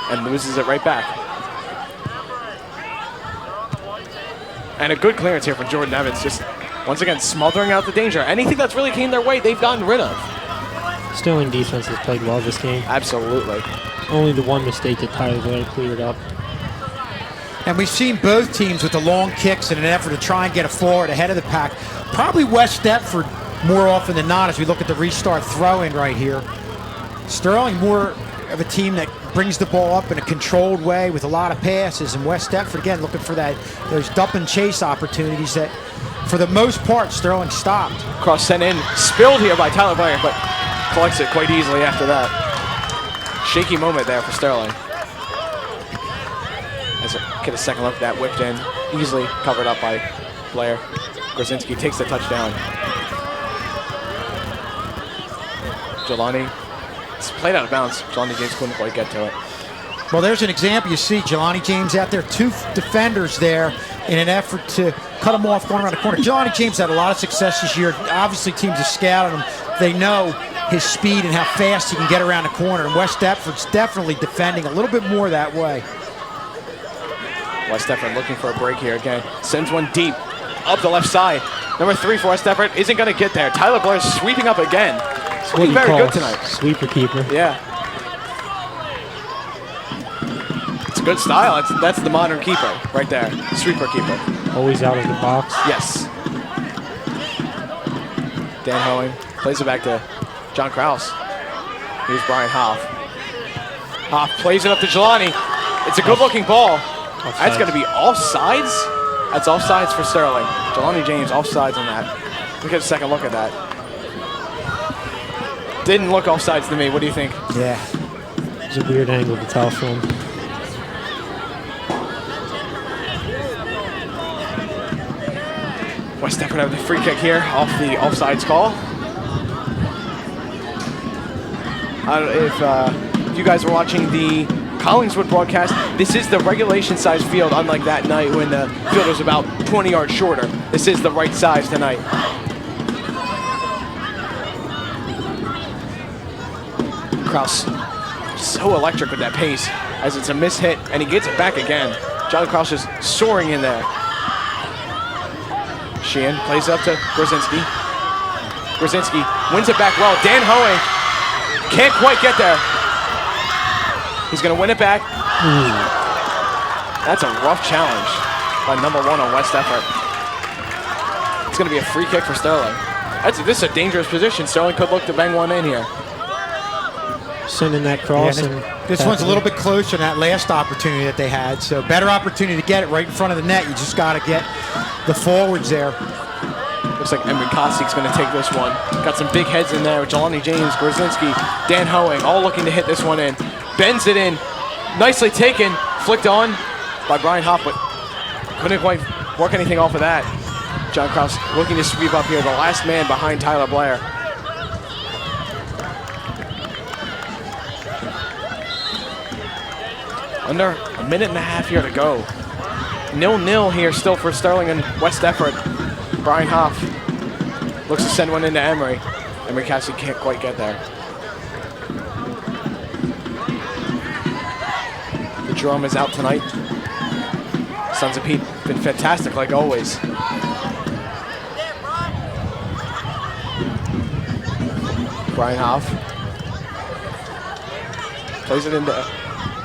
and loses it right back. And a good clearance here from Jordan Evans, just once again smothering out the danger. Anything that's really came their way, they've gotten rid of. Sterling defense has played well this game. Absolutely. Only the one mistake that Tyler Blair cleared up. And we've seen both teams with the long kicks in an effort to try and get a forward ahead of the pack. Probably West Deptford more often than not as we look at the restart throw-in right here. Sterling more of a team that brings the ball up in a controlled way with a lot of passes, and West Deptford again looking for those dump and chase opportunities that for the most part Sterling stopped. Cross sent in, spilled here by Tyler Blair, but collects it quite easily after that. Shaky moment there for Sterling. As get a second look at that, whipped in, easily covered up by Blair. Grzinski takes the touchdown. Jelani, it's played out of bounds. Jelani James couldn't quite get to it. Well, there's an example. You see Jelani James out there, 2 defenders there in an effort to cut him off going around the corner. Jelani James had a lot of success this year. Obviously, teams are scouting him. They know his speed and how fast he can get around the corner. And West Deptford's definitely defending a little bit more that way. West Deptford looking for a break here again. Sends one deep up the left side. Number 3 for West Deptford isn't going to get there. Tyler Blair sweeping up again. He's looking very good tonight. Sweeper keeper. Yeah. It's a good style. That's the modern keeper right there. Sweeper keeper. Always out of the box. Yes. Dan Hoeing plays it back to John Krause. Here's Brian Hoff. Hoff plays it up to Jelani. It's a good-looking ball. Offsides. That's going to be offsides? That's offsides for Sterling. Jelani James offsides on that. We'll get a second look at that. Didn't look offsides to me. What do you think? Yeah. It's a weird angle to tell from. West Deptford have the free kick here off the offsides call. I don't know if you guys were watching the Collingswood broadcast. This is the regulation size field, unlike that night when the field was about 20 yards shorter. This is the right size tonight. Krause, so electric with that pace, as it's a mishit, and he gets it back again. John Krause just soaring in there. Sheehan plays up to Grzinski. Grzinski wins it back well. Dan Hoeing can't quite get there. He's going to win it back. That's a rough challenge by number 1 on West Deptford. It's going to be a free kick for Sterling. This is a dangerous position. Sterling could look to bang one in here. Sending that cross. Yeah, this one's a little bit closer than that last opportunity that they had. So better opportunity to get it right in front of the net. You just got to get the forwards there. Looks like Emery Kostic's going to take this one. Got some big heads in there with Jelani James, Grzinski, Dan Hoeing, all looking to hit this one in. Bends it in. Nicely taken. Flicked on by Brian Hoff, but couldn't quite work anything off of that. John Krause looking to sweep up here. The last man behind Tyler Blair. A minute and a half here to go. 0-0 here still for Sterling and West Deptford. Brian Hoff looks to send one into Emery. Emery Cassidy can't quite get there. The drum is out tonight. Sons of Pete been fantastic like always. Brian Hoff plays it into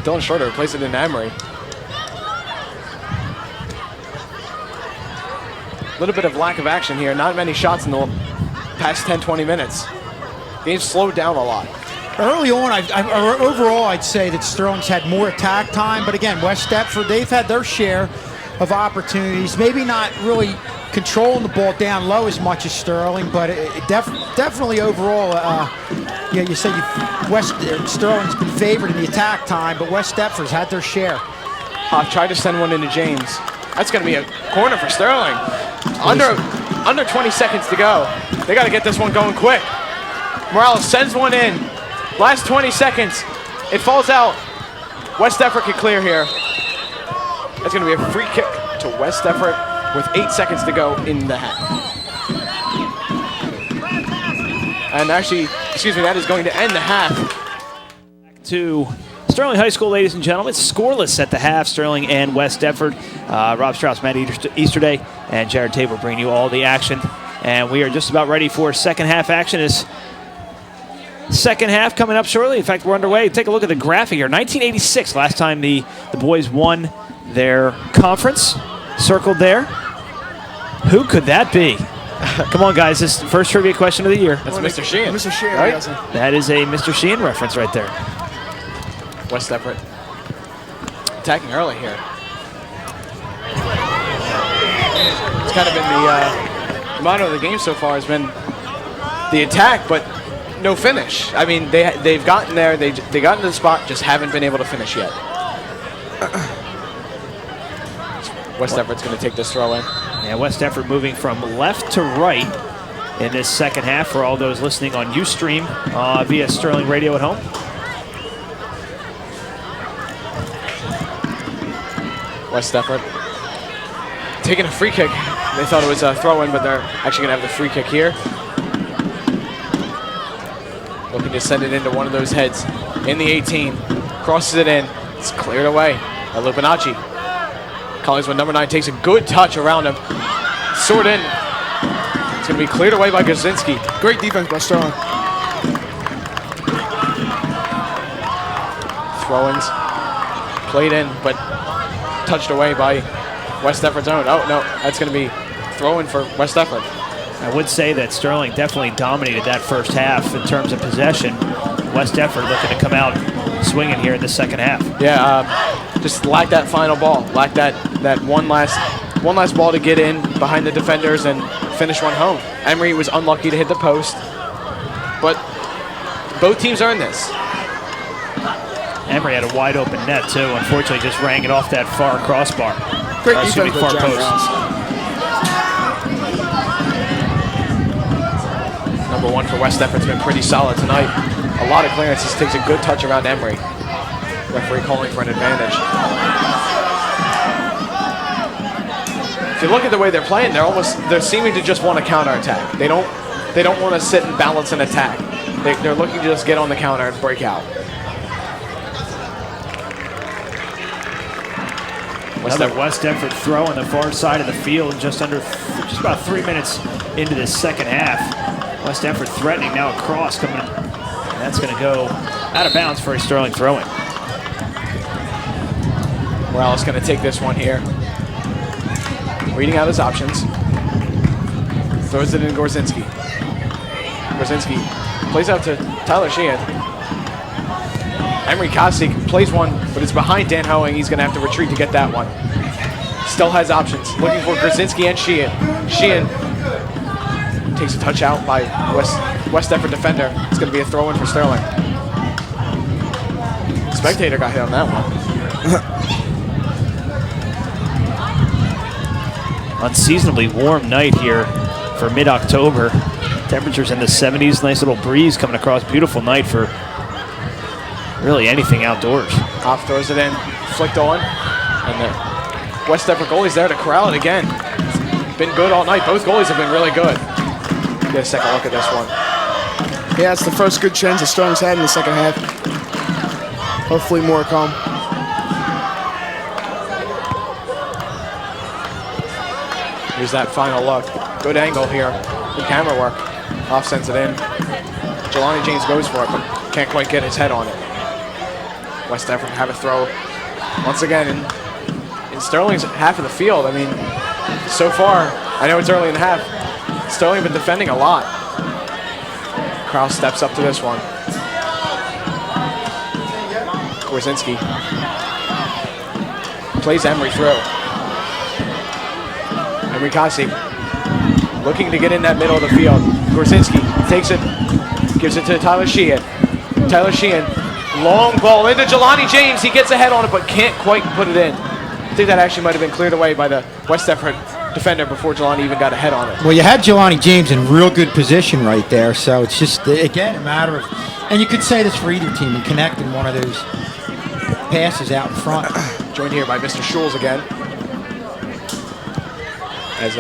Dylan Schroeder, plays it into Emery. A little bit of lack of action here. Not many shots in the past 10-20 minutes. Game's slowed down a lot. Early on, overall, I'd say that Sterling's had more attack time. But again, West Deptford, they've had their share of opportunities. Maybe not really controlling the ball down low as much as Sterling, but definitely overall, you say Sterling's been favored in the attack time, but West Deptford's had their share. Hoff tried to send one into James. That's going to be a corner for Sterling. Under 20 seconds to go. They got to get this one going quick. Morales sends one in. Last 20 seconds. It falls out. West Deptford can clear here. That's going to be a free kick to West Deptford with 8 seconds to go in the half. And actually, excuse me, that is going to end the half. To Sterling High School, ladies and gentlemen. It's scoreless at the half. Sterling and West Deptford. Rob Strauss, Matt Easterday, and Jared Tabor bringing you all the action. And we are just about ready for second half action. Is second half coming up shortly. In fact, we're underway. Take a look at the graphic here. 1986, last time the boys won their conference. Circled there. Who could that be? Come on, guys. This is the first trivia question of the year. That's Mr. Sheehan. Mr. Sheehan, right? yes, sir. That is a Mr. Sheehan reference right there. West Deptford attacking early here. It's kind of been the motto of the game so far has been the attack, but no finish. I mean, they've gotten there, they got into the spot, just haven't been able to finish yet. West Deptford's going to take this throw in. Yeah, West Deptford moving from left to right in this second half for all those listening on Ustream via Sterling Radio at home. West Deptford taking a free kick. They thought it was a throw-in, but they're actually going to have the free kick here. Looking to send it into one of those heads in the 18. Crosses it in. It's cleared away by Lupinacci. Collingswood number 9 takes a good touch around him. Sword in. It's going to be cleared away by Gazinski. Great defense by Sterling. Throw-ins. Played in, but touched away by West Deptford's own. Oh, no. That's going to be throw-in for West Deptford. I would say that Sterling definitely dominated that first half in terms of possession. West Deptford looking to come out swinging here in the second half. Yeah, just lacked that final ball. Lacked that one last ball to get in behind the defenders and finish one home. Emery was unlucky to hit the post, but both teams earned this. Emery had a wide open net too. Unfortunately, just rang it off that far crossbar. Great defense by far John post. Rouse. Number 1 for West Deptford's been pretty solid tonight. A lot of clearances, takes a good touch around Emery. Referee calling for an advantage. If you look at the way they're playing, they're seeming to just want to counterattack. They don't want to sit and balance an attack. They're looking to just get on the counter and break out. Another West Deptford throw on the far side of the field, just about 3 minutes into this second half. West Deptford threatening now a cross coming in. And that's going to go out of bounds for a Sterling throw-in. Morales going to take this one here. Reading out his options. Throws it in Gorzinski. Gorzinski plays out to Tyler Sheehan. Emery Kostic plays one, but it's behind Dan Hoeing. He's going to have to retreat to get that one. Still has options. Looking for Gorzinski and Sheehan. Sheehan takes a touch out by West Deptford defender. It's going to be a throw-in for Sterling. Spectator got hit on that one. Unseasonably warm night here for mid-October. Temperatures in the 70s. Nice little breeze coming across. Beautiful night for really anything outdoors. Off throws it in. flicked on. And the West Deptford goalie's there to corral it again. It's been good all night. Both goalies have been really good. Get a second look at this one. Yeah, it's the first good chance that Sterling's had in the second half. Hopefully more come. Here's that final look. Good angle here. Good camera work. Hoff sends it in. Jelani James goes for it, but can't quite get his head on it. West Deptford have a throw once again in Sterling's half of the field. I mean, so far, I know it's early in the half, Sterling been defending a lot. Kraus steps up to this one. Korzinski plays Emery through. Emery Kasi looking to get in that middle of the field. Korzinski takes it, gives it to Tyler Sheehan. Tyler Sheehan, long ball into Jelani James. He gets ahead on it, but can't quite put it in. I think that actually might have been cleared away by the West Deptford defender before Jelani even got ahead on it. Well, you had Jelani James in real good position right there, so it's just, again, a matter of, and you could say this for either team, and connecting one of those passes out in front. Joined here by Mr. Schulz again. As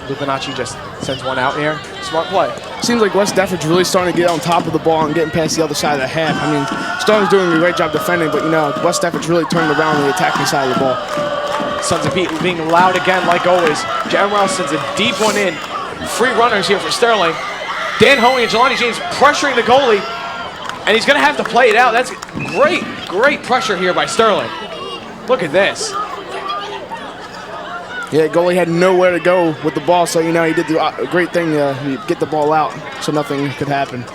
Lupinacci just sends one out here. Smart play. Seems like West Deptford's really starting to get on top of the ball and getting past the other side of the half. I mean, Sterling's doing a great job defending, but, you know, West Deptford's really turned around on the attacking side of the ball. Sons of Pete being loud again, like always. Jaron Rouse sends a deep one in. Free runners here for Sterling. Dan Hoey and Jelani James pressuring the goalie, and he's going to have to play it out. That's great pressure here by Sterling. Look at this. Yeah, goalie had nowhere to go with the ball, so, you know, he did the great thing to get the ball out so nothing could happen.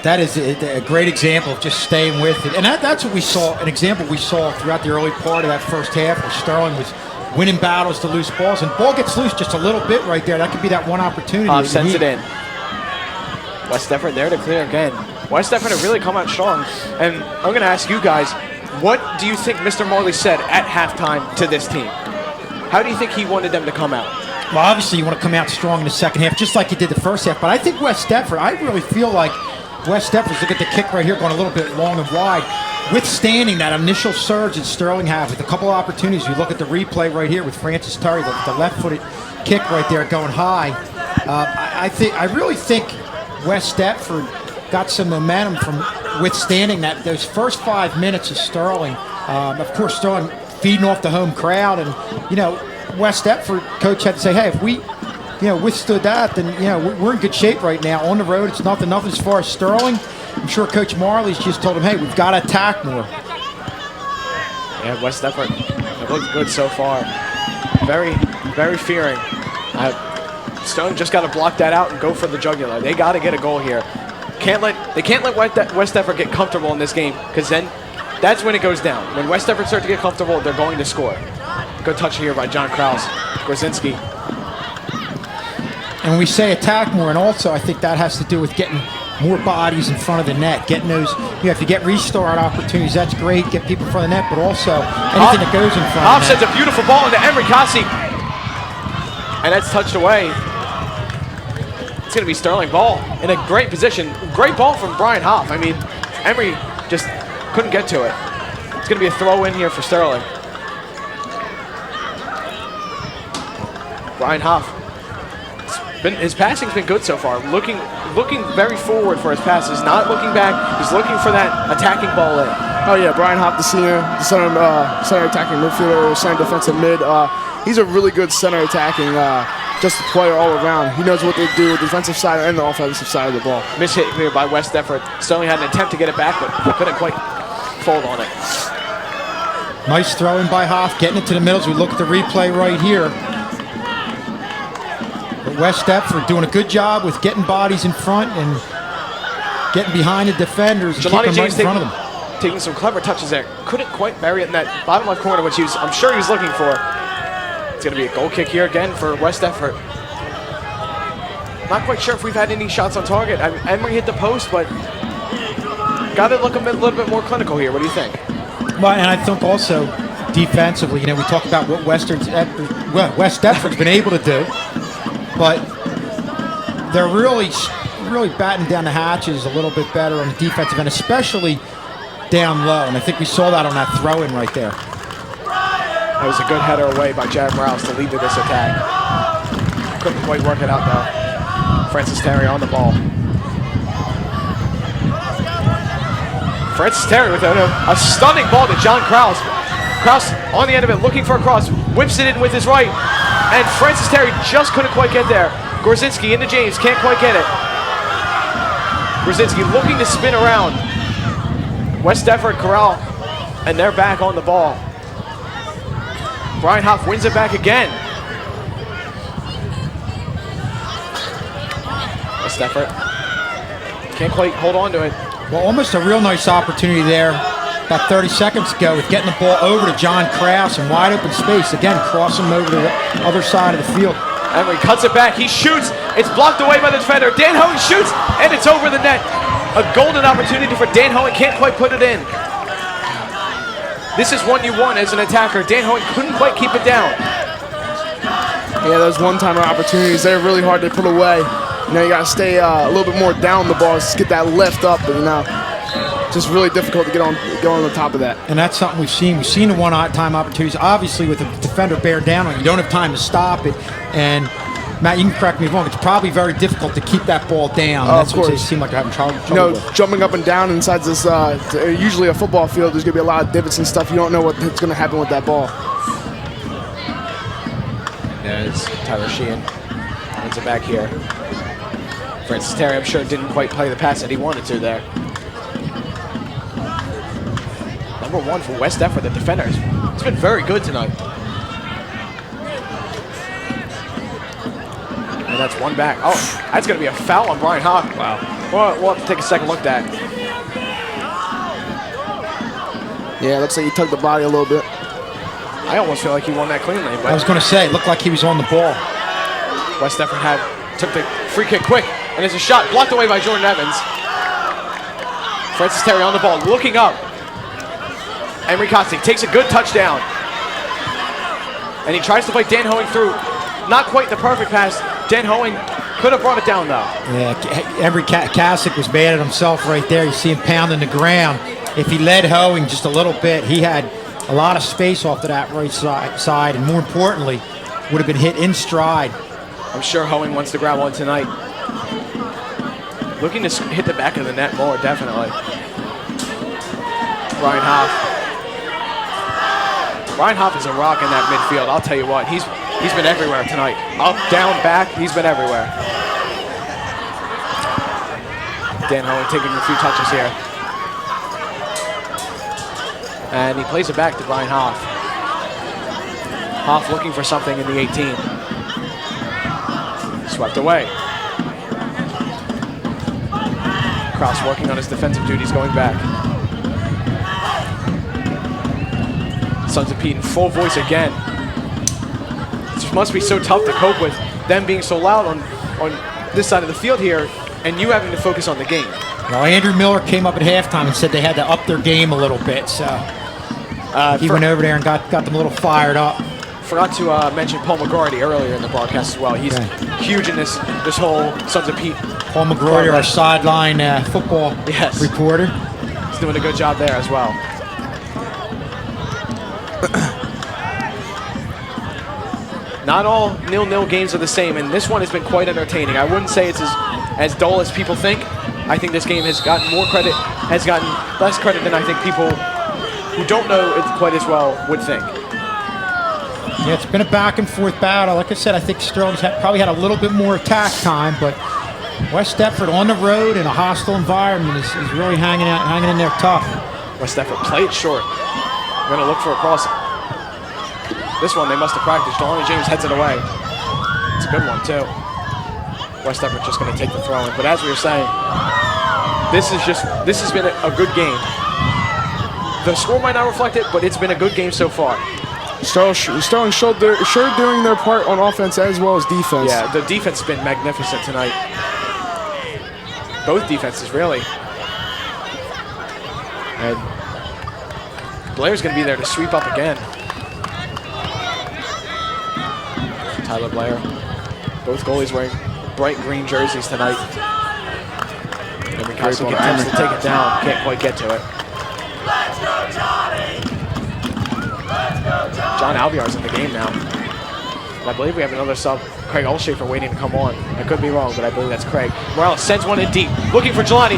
That is a great example of just staying with it. And that's what we saw, an example we saw throughout the early part of that first half where Sterling was winning battles to loose balls. And ball gets loose just a little bit right there. That could be that one opportunity. Sends it in. West Deptford there to clear again. West Deptford have really come out strong. And I'm going to ask you guys, what do you think Mr. Marley said at halftime to this team? How do you think he wanted them to come out? Well, obviously you want to come out strong in the second half, just like you did the first half. But I think West Deptford, I really feel like West Deptford, look at the kick right here going a little bit long and wide, withstanding that initial surge that Sterling had with a couple of opportunities. You look at the replay right here with Francis Terry, the left-footed kick right there going high. I really think West Deptford got some momentum from withstanding those first 5 minutes of Sterling. Of course, Sterling feeding off the home crowd, and you know, West Deptford coach had to say, hey, if we withstood that, then, you know, we're in good shape right now. On the road, it's nothing as far as Sterling. I'm sure Coach Marley's just told him, hey, we've got to attack more. Yeah, West Deptford have looked good so far. Very, very fearing. Stone just got to block that out and go for the jugular. They got to get a goal here. They can't let West Deptford get comfortable in this game, because then that's when it goes down. When West Deptford start to get comfortable, they're going to score. Good touch here by John Kraus. Gorzinski. And when we say attack more, and also I think that has to do with getting more bodies in front of the net, getting those, if you get restart opportunities, that's great, get people in front of the net, but also anything that goes in front of the net. Sends a beautiful ball into Emery Kasi. And that's touched away. It's going to be Sterling ball in a great position. Great ball from Brian Hoff. I mean, Emery just couldn't get to it. It's going to be a throw in here for Sterling. Brian Hoff. His passing's been good so far. Looking very forward for his passes, not looking back. He's looking for that attacking ball in. Oh yeah, Brian Hopp, the center attacking midfielder, center defensive mid. He's a really good center attacking just a player all around. He knows what to do with the defensive side and the offensive side of the ball. Miss hit here by West Deptford. Sterling had an attempt to get it back, but couldn't quite fold on it. Nice throwing by Hoff, getting it to the middle as we look at the replay right here. But West Deptford doing a good job with getting bodies in front and getting behind the defenders and keeping them right in front of them. Taking some clever touches there. Couldn't quite bury it in that bottom left corner, which I'm sure he was looking for. It's going to be a goal kick here again for West Deptford. Not quite sure if we've had any shots on target. Emery hit the post, but got to look a little bit more clinical here. What do you think? Well, and I think also defensively, we talk about what West Deptford's been able to do, but they're really batting down the hatches a little bit better on the defensive end, especially down low. And I think we saw that on that throw-in right there. That was a good header away by Jared Morales to lead to this attack. Couldn't quite work it out though. Francis Terry on the ball. Francis Terry with a stunning ball to John Kraus. Kraus on the end of it, looking for a cross, whips it in with his right, and Francis Terry just couldn't quite get there. Gorzinski into James, can't quite get it. Gorzinski looking to spin around. West Deptford corral, and they're back on the ball. Brian Hoff wins it back again. West Deptford can't quite hold on to it. Well, almost a real nice opportunity there about 30 seconds ago with getting the ball over to John Kraus in wide open space. Again, crossing him over to the other side of the field. Emery cuts it back, he shoots, it's blocked away by the defender. Dan Hoeing shoots, and it's over the net. A golden opportunity for Dan Hoeing, can't quite put it in. This is one you want as an attacker. Dan Hoeing couldn't quite keep it down. Yeah, those one-timer opportunities, they're really hard to put away. You know, you got to stay a little bit more down the ball, just get that lift up, and, you know, just really difficult to get on the top of that. And that's something we've seen. We've seen the one-time opportunities. Obviously, with the defender bear down on you, don't have time to stop it. And Matt, you can correct me if I'm wrong. It's probably very difficult to keep that ball down. That's what they seem like they're having trouble with. Jumping up and down inside this, usually a football field, there's going to be a lot of divots and stuff. You don't know what's going to happen with that ball. There's Tyler Sheehan. Wins it back here. Francis Terry, I'm sure, didn't quite play the pass that he wanted to there. Number 1 for West Deptford, the defenders. It's been very good tonight. And that's one back. Oh, that's going to be a foul on Brian Hoff. Wow. Well, we'll have to take a second look at that. Yeah, looks like he tugged the body a little bit. I almost feel like he won that cleanly. But I was going to say, it looked like he was on the ball. West Deptford took the free kick quick, and there's a shot blocked away by Jordan Evans. Francis Terry on the ball, looking up. Emery Kostic takes a good touchdown. And he tries to play Dan Hoeing through. Not quite the perfect pass. Dan Hoeing could have brought it down, though. Yeah, Emery Kostic was bad at himself right there. You see him pounding the ground. If he led Hoeing just a little bit, he had a lot of space off to that right side, and more importantly, would have been hit in stride. I'm sure Hoeing wants to grab one tonight. Looking to hit the back of the net more, definitely. Brian Hoff. Brian Hoff is a rock in that midfield. I'll tell you what, he's been everywhere tonight. Up, down, back, he's been everywhere. Dan Hoeing taking a few touches here. And he plays it back to Brian Hoff. Hoff looking for something in the 18. Swept away. Kraus working on his defensive duties, going back. Sons of Pete in full voice again. This must be so tough to cope with, them being so loud on this side of the field here, and you having to focus on the game. Well, Andrew Miller came up at halftime and said they had to up their game a little bit, so he went over there and got them a little fired up. Forgot to mention Paul McGroarty earlier in the broadcast as well. He's huge in this whole Sons of Pete. Paul McGroarty, our sideline football reporter. He's doing a good job there as well. Not all 0-0 games are the same, and this one has been quite entertaining. I wouldn't say it's as dull as people think. I think this game has gotten more credit, has gotten less credit than I think people who don't know it quite as well would think. Yeah, it's been a back and forth battle. Like I said, I think Sterling's probably had a little bit more attack time, but West Deptford on the road in a hostile environment is really hanging in there tough. West Deptford play it short. We're going to look for a cross. This one they must have practiced. Jelani James heads it away. It's a good one too. West Deptford just going to take the throw in. But as we were saying, this has been a good game. The score might not reflect it, but it's been a good game so far. Sterling sure doing their part on offense as well as defense. Yeah, the defense has been magnificent tonight. Both defenses, really. And Blair's going to be there to sweep up again. Tyler Blair. Both goalies wearing bright green jerseys tonight. And Mikasa attempts to take it down. Can't quite get to it. John Alvear's in the game now. And I believe we have another sub, Craig Olshafer, waiting to come on. I could be wrong, but I believe that's Craig. Morales sends one in deep, looking for Jelani.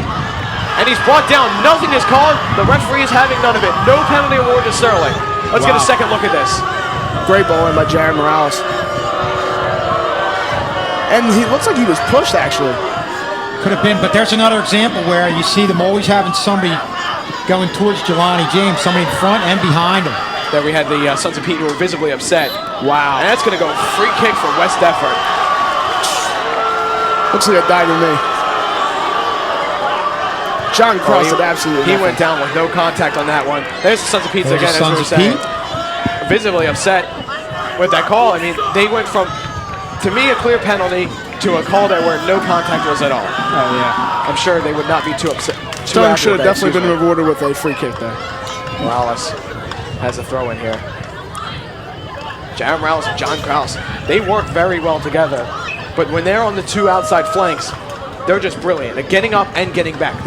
And he's brought down. Nothing is called. The referee is having none of it. No penalty award to Sterling. Let's get a second look at this. Great ball in by Jared Morales. And he looks like he was pushed, actually. Could have been, but there's another example where you see them always having somebody going towards Jelani James, somebody in front and behind him. There we had the Sons of Pete who were visibly upset. Wow. And that's going to go free kick for West Deptford. Looks like a die to me. John Cross did absolutely He nothing. went down with no contact on that one. There's the Sons of Pete There's again, the as we were Sons of saying. Pete. Visibly upset with that call. I mean, they went from, to me, a clear penalty to a call there where no contact was at all. Oh, yeah. I'm sure they would not be too upset. Sterling should have definitely been rewarded with a free kick there. Morales has a throw in here. Jared Morales and John Krause, they work very well together. But when they're on the two outside flanks, they're just brilliant at getting up and getting back.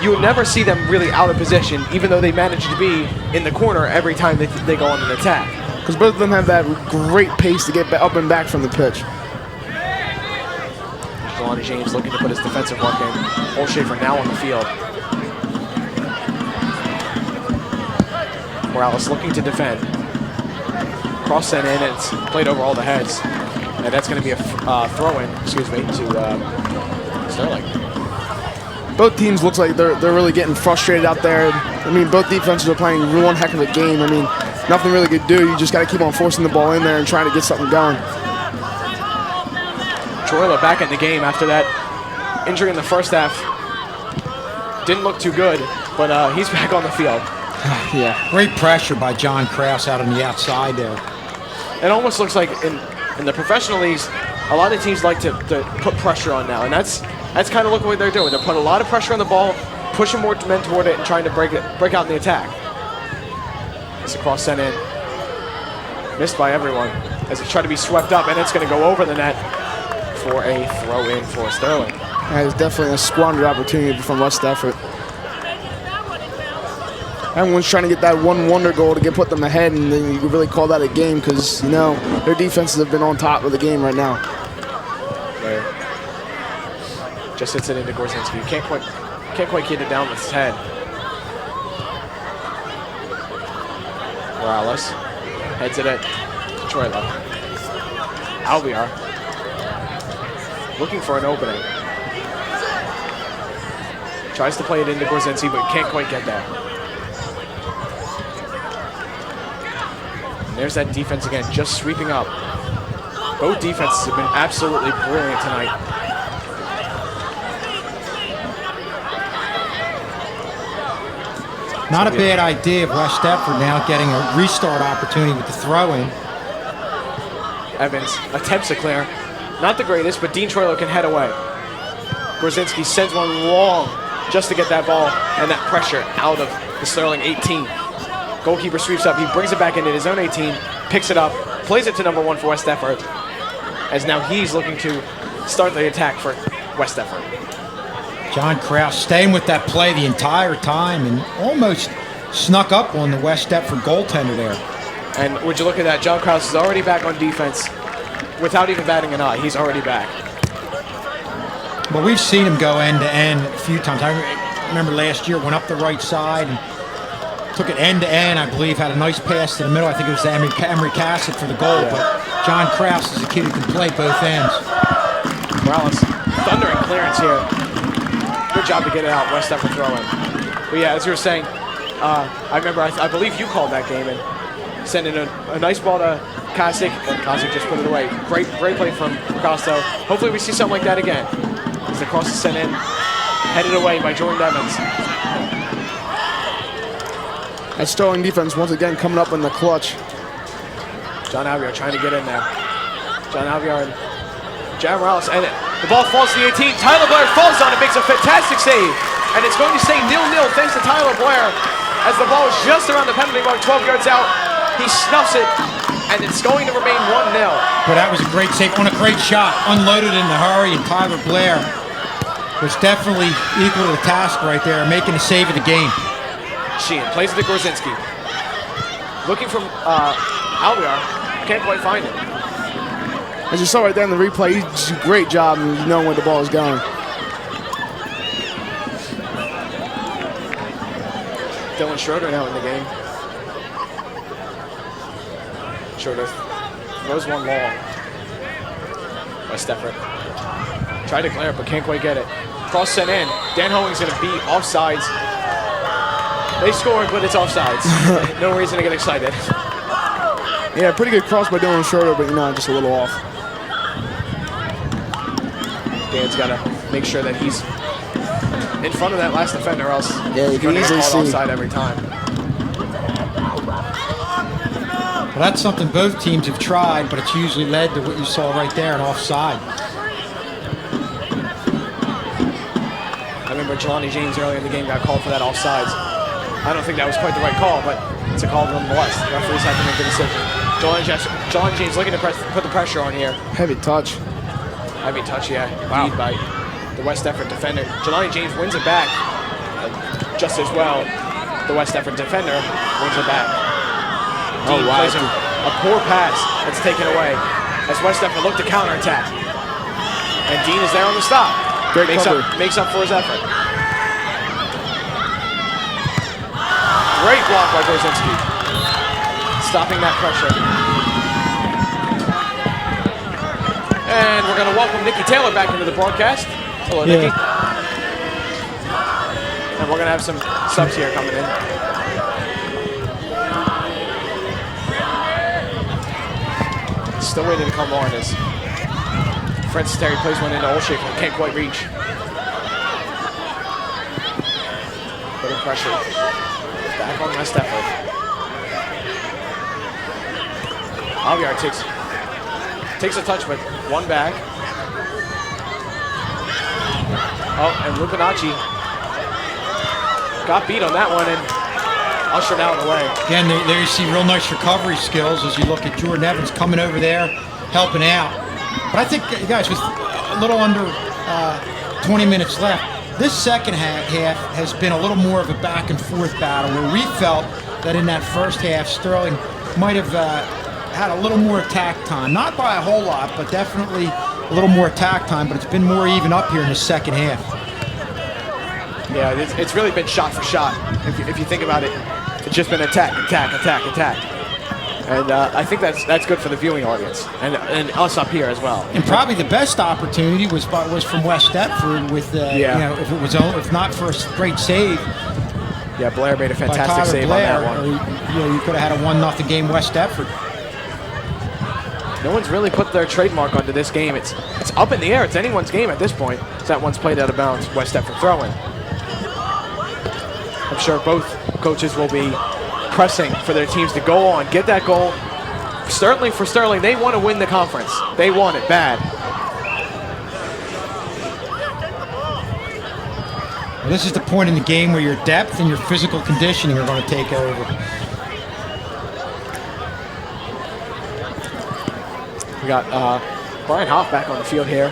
You will never see them really out of position, even though they manage to be in the corner every time they go on an attack. Because both of them have that great pace to get up and back from the pitch. Jelani James looking to put his defensive work in. Olshafer now on the field. Morales looking to defend. Cross sent in, and it's played over all the heads. And that's going to be a throw-in, to Sterling. Both teams looks like they're really getting frustrated out there. I mean, both defenses are playing one heck of a game. I mean, nothing really could do. You just got to keep on forcing the ball in there and trying to get something going. Troila back in the game after that injury in the first half. Didn't look too good, but he's back on the field. Yeah. Great pressure by John Krause out on the outside there. It almost looks like in the professional leagues, a lot of teams like to put pressure on now, and that's kind of what they're doing. They're putting a lot of pressure on the ball, pushing more men toward it, and trying to break out in the attack. It's a cross sent in, missed by everyone as it tried to be swept up, and it's going to go over the net for a throw-in for Sterling. That is definitely a squandered opportunity from West Deptford. Everyone's trying to get that one wonder goal to put them ahead, and then you can really call that a game because, their defenses have been on top of the game right now. There. Just hits it into Gorzinski. You can't quite get it down with his head. Morales heads it at Troila. Alvear looking for an opening. Tries to play it into Gorzinski, but can't quite get there. And there's that defense again, just sweeping up. Both defenses have been absolutely brilliant tonight. Not a bad idea of West Deptford now getting a restart opportunity with the throw-in. Evans attempts a clear. Not the greatest, but Dean Troilo can head away. Gorzinski sends one long just to get that ball and that pressure out of the Sterling 18. Goalkeeper sweeps up. He brings it back into his own 18, picks it up, plays it to number 1 for West Deptford, as now he's looking to start the attack for West Deptford. John Krause staying with that play the entire time and almost snuck up on the West Deptford goaltender there. And would you look at that, John Krause is already back on defense without even batting an eye. He's already back. Well, we've seen him go end-to-end a few times. I remember last year, went up the right side and took it end-to-end, I believe, had a nice pass to the middle. I think it was to Emery Cassett for the goal, but John Krause is a kid who can play both ends. Morales, thundering clearance here. Good job to get it out, West Deptford throwing. But yeah, as you were saying, I remember, I believe you called that game and sending a nice ball to Kosick, and Kosick just put it away. Great play from Costo. Hopefully we see something like that again. As the cross is sent in, headed away by Jordan Evans. That Sterling defense once again coming up in the clutch. John Alvear trying to get in there. John Alvear and Jared Morales, and the ball falls to the 18. Tyler Blair falls on it, makes a fantastic save. And it's going to stay 0-0 thanks to Tyler Blair. As the ball is just around the penalty mark, 12 yards out, he snuffs it, and it's going to remain 1-0. But that was a great save on a great shot, unloaded in a hurry, and Tyler Blair was definitely equal to the task right there, making the save of the game. Sheehan plays it to Gorzinski. Looking from Alvear. Can't quite find it. As you saw right there in the replay, he did a great job of knowing where the ball is going. Dylan Schroeder now in the game. Schroeder throws one long. West Deptford. Tried to clear it, but can't quite get it. Cross sent in. Dan Hoeing's going to be offsides. They scored, but it's offsides. No reason to get excited. Yeah, pretty good cross by Dylan Schroeder, but just a little off. Dan's got to make sure that he's in front of that last defender, or else you can easily see offside every time. Well, that's something both teams have tried, but it's usually led to what you saw right there, an offside. I remember Jelani James earlier in the game got called for that offsides. I don't think that was quite the right call, but it's a call nonetheless. The referees have to make the decision. Jelani James looking to put the pressure on here. Heavy touch. Heavy touch, yeah. Wow. Indeed, by the West Deptford defender. Jelani James wins it back. Just as well, the West Deptford defender wins it back. Dean plays him a poor pass that's taken away as West Deptford look to counterattack. And Dean is there on the stop. Great cover. Makes up for his effort. Great block by Gorzinski. Stopping that pressure. And we're going to welcome Nikki Taylor back into the broadcast. Hello, Nikki. And we're going to have some subs here coming in. Still waiting to come on as Francis Terry plays one into Olshaker. Can't quite reach. Putting pressure. Back on West Deptford. Alvear takes a touch, but one back. Oh, and Lupinacci got beat on that one and ushered out of the way. Again, there you see real nice recovery skills as you look at Jordan Evans coming over there, helping out. But I think, guys, with a little under 20 minutes left, this second half has been a little more of a back and forth battle where we felt that in that first half, Sterling might have had a little more attack time. Not by a whole lot, but definitely a little more attack time, but it's been more even up here in the second half. Yeah, it's really been shot for shot. If you think about it, it's just been attack. And I think that's good for the viewing audience and us up here as well. And probably the best opportunity was from West Deptford with if not for a great save. Yeah, Blair made a fantastic Tyler save Blair, on that one. You could have had a 1-0 game West Deptford. No one's really put their trademark onto this game. It's up in the air. It's anyone's game at this point. That one's played out of bounds. West Deptford throwing. I'm sure both coaches will be pressing for their teams to go on, get that goal. Sterling for Sterling, they want to win the conference. They want it bad. Well, this is the point in the game where your depth and your physical conditioning are going to take over. We got Brian Hoff back on the field here.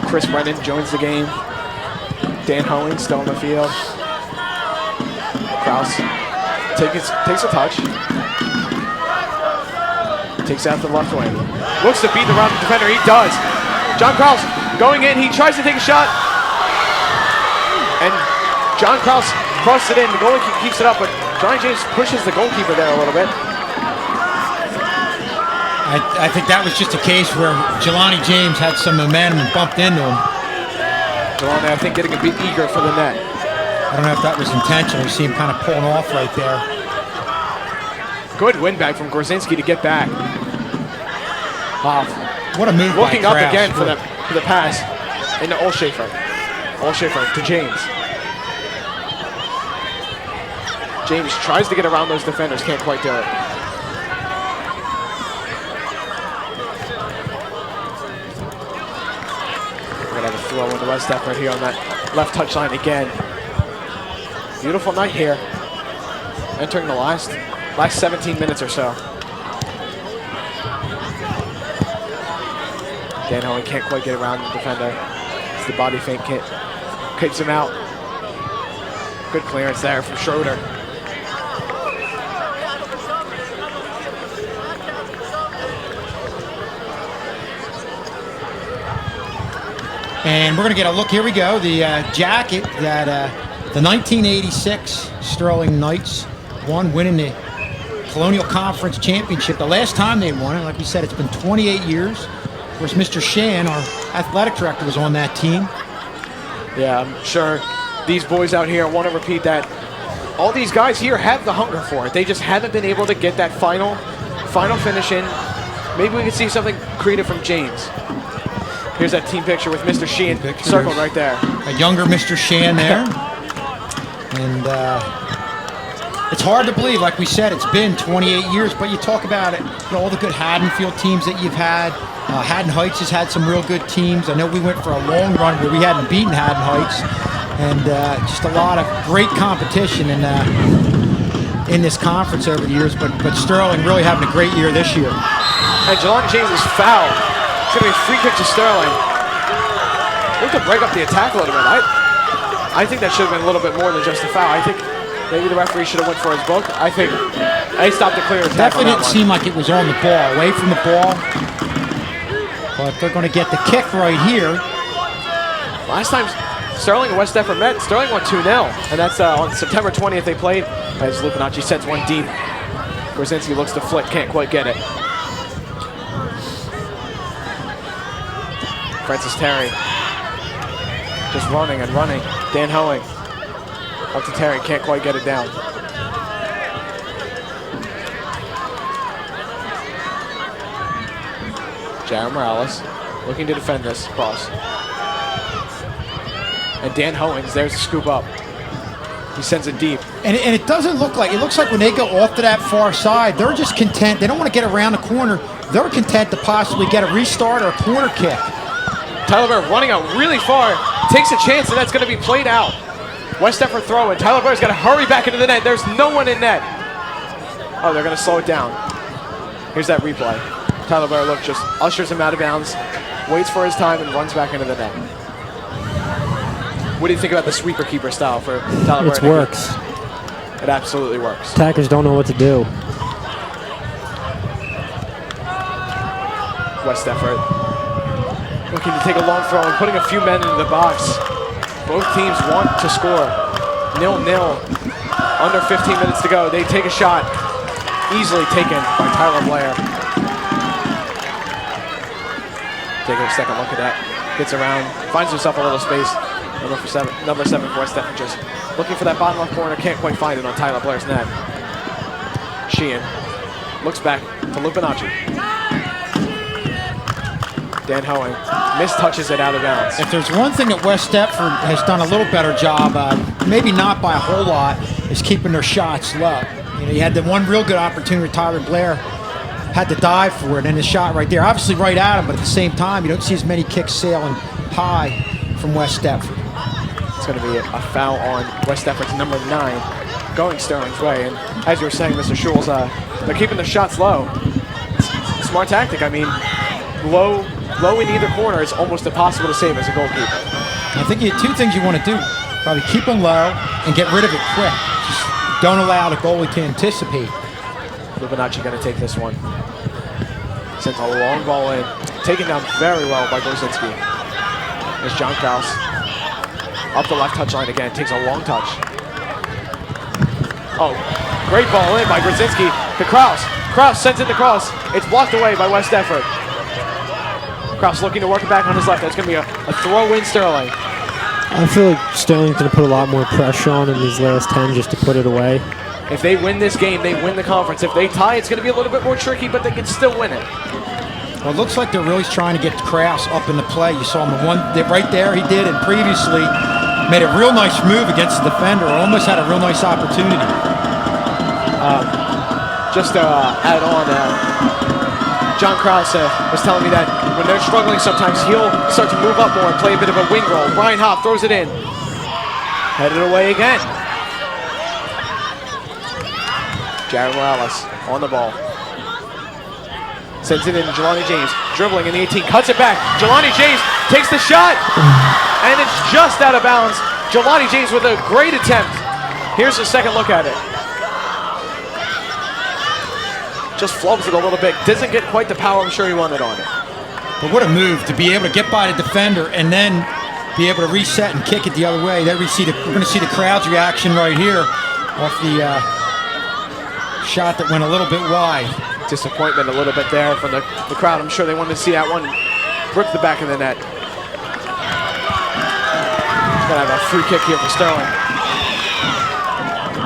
Chris Brennan joins the game. Dan Hoeing still on the field. Kraus takes a touch. Takes out the left wing. Looks to beat the round defender. He does. John Kraus going in. He tries to take a shot. And John Kraus crosses it in. The goalie keeps it up, but Johnny James pushes the goalkeeper there a little bit. I think that was just a case where Jelani James had some momentum and bumped into him. Jelani, I think, getting a bit eager for the net. I don't know if that was intentional. You see him kind of pulling off right there. Good win back from Gorzinski to get back. What a move looking by up Kraus. again for the pass into Olshaker. Olshaker to James. James tries to get around those defenders, can't quite do it. We're gonna have a throw into West Deptford here on that left touchline again. Beautiful night here. Entering the last 17 minutes or so. Dan Hoeing can't quite get around the defender. It's the body feint keeps him out. Good clearance there from Schroeder. And we're going to get a look. Here we go. The jacket that the 1986 Sterling Knights won, winning the Colonial Conference Championship. The last time they won it, like we said, it's been 28 years. Of course, Mr. Shan, our athletic director, was on that team. Yeah, I'm sure these boys out here want to repeat that. All these guys here have the hunger for it. They just haven't been able to get that final finish in. Maybe we can see something creative from James. Here's that team picture with Mr. Sheehan circled right there. A younger Mr. Shan there. And it's hard to believe, like we said, it's been 28 years, but you talk about it, all the good Haddonfield teams that you've had. Haddon Heights has had some real good teams. I know we went for a long run where we hadn't beaten Haddon Heights. And just a lot of great competition in this conference over the years, but Sterling really having a great year this year. And Jelani James is fouled. It's going to be a free kick to Sterling. Look to break up the attack a little bit. I think that should have been a little bit more than just a foul. I think maybe the referee should have went for his book. I think they stopped the clear attack. Definitely didn't seem like it was on the ball, away from the ball. But they're going to get the kick right here. Last time Sterling and West Deptford met, Sterling won 2-0, and that's on September 20th they played, as Lupinacci sends one deep. Gorzinski looks to flick, can't quite get it. Francis Terry just running and running. Dan Hoeing up to Terry, can't quite get it down. Jaron Morales looking to defend this cross. And Dan Hoeing's there's a scoop up. He sends it deep. And it doesn't look like, it looks like when they go off to that far side, they're just content. They don't want to get around the corner. They're content to possibly get a restart or a corner kick. Tyler Bear running out really far, takes a chance, and that's going to be played out. West Deptford throw in. Tyler Bear's got to hurry back into the net. There's no one in net. Oh, they're going to slow it down. Here's that replay. Tyler Bear, look, just ushers him out of bounds, waits for his time, and runs back into the net. What do you think about the sweeper-keeper style for Tyler Bear? It works. It absolutely works. Attackers don't know what to do. West Deptford looking to take a long throw and putting a few men into the box. Both teams want to score. 0-0. Under 15 minutes to go. They take a shot. Easily taken by Tyler Blair. Taking a second look at that. Gets around. Finds himself a little space. Number seven for West Deptford, just looking for that bottom left corner. Can't quite find it on Tyler Blair's net. Sheehan looks back to Lupinacci. Dan Hoeing mistouches it out of bounds. If there's one thing that West Deptford has done a little better job, maybe not by a whole lot, is keeping their shots low. You know, you had the one real good opportunity. Tyler Blair had to dive for it, and the shot right there, obviously right at him, but at the same time, you don't see as many kicks sailing high from West Deptford. It's going to be a foul on West Deptford's number 9, going Sterling's way. And as you were saying, Mr. Schulz, they're keeping their shots low. It's a smart tactic. I mean, low in either corner is almost impossible to save as a goalkeeper. I think you have two things you want to do. Probably keep them low and get rid of it quick. Just don't allow the goalie to anticipate. Lupinacci going to take this one. Sends a long ball in. Taken down very well by Gorzinski. There's John Krause. Up the left touchline again. Takes a long touch. Oh, great ball in by Gorzinski to Krause. Krause sends it to Krause. It's blocked away by West Deptford. Krause looking to work it back on his left. That's going to be a throw in Sterling. I feel like Sterling's going to put a lot more pressure on in these last 10 just to put it away. If they win this game, they win the conference. If they tie, it's going to be a little bit more tricky, but they can still win it. Well, it looks like they're really trying to get Krause up in the play. You saw him right there, he did, and previously made a real nice move against the defender. Almost had a real nice opportunity. Just to add on, John Krause was telling me that when they're struggling sometimes, he'll start to move up more and play a bit of a wing roll. Brian Hopp throws it in. Headed away again. Jaron Morales on the ball. Sends it in to Jelani James. Dribbling in the 18. Cuts it back. Jelani James takes the shot. And it's just out of bounds. Jelani James with a great attempt. Here's a second look at it. Just flubs it a little bit. Doesn't get quite the power I'm sure he wanted on it. But what a move to be able to get by the defender and then be able to reset and kick it the other way. There we're going to see the crowd's reaction right here off the shot that went a little bit wide. Disappointment a little bit there from the crowd. I'm sure they wanted to see that one rip the back of the net. Gonna have a free kick here for Sterling.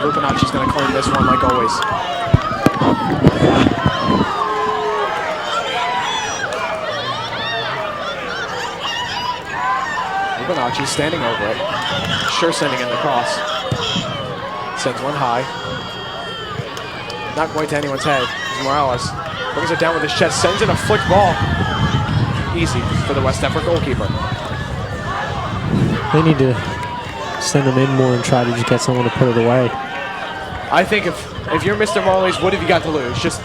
Lupinacci's gonna claim this one like always. Lupinacci standing over it. Sure sending in the cross. Sends one high. Not quite to anyone's head. Morales brings it down with his chest, sends in a flick ball. Easy for the West Deptford goalkeeper. They need to send them in more and try to just get someone to put it away. I think if you're Mr. Marley's, what have you got to lose? Just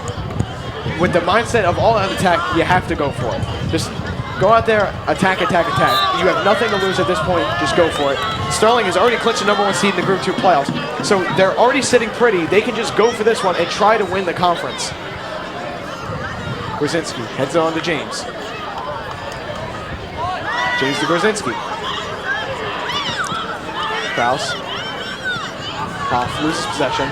with the mindset of all out attack, you have to go for it. Just go out there, attack, attack, attack. You have nothing to lose at this point. Just go for it. Sterling has already clinched the #1 seed in the Group 2 playoffs, so they're already sitting pretty. They can just go for this one and try to win the conference. Grzinski heads it on to James. James to Grzinski. Kraus. Hoff loses possession.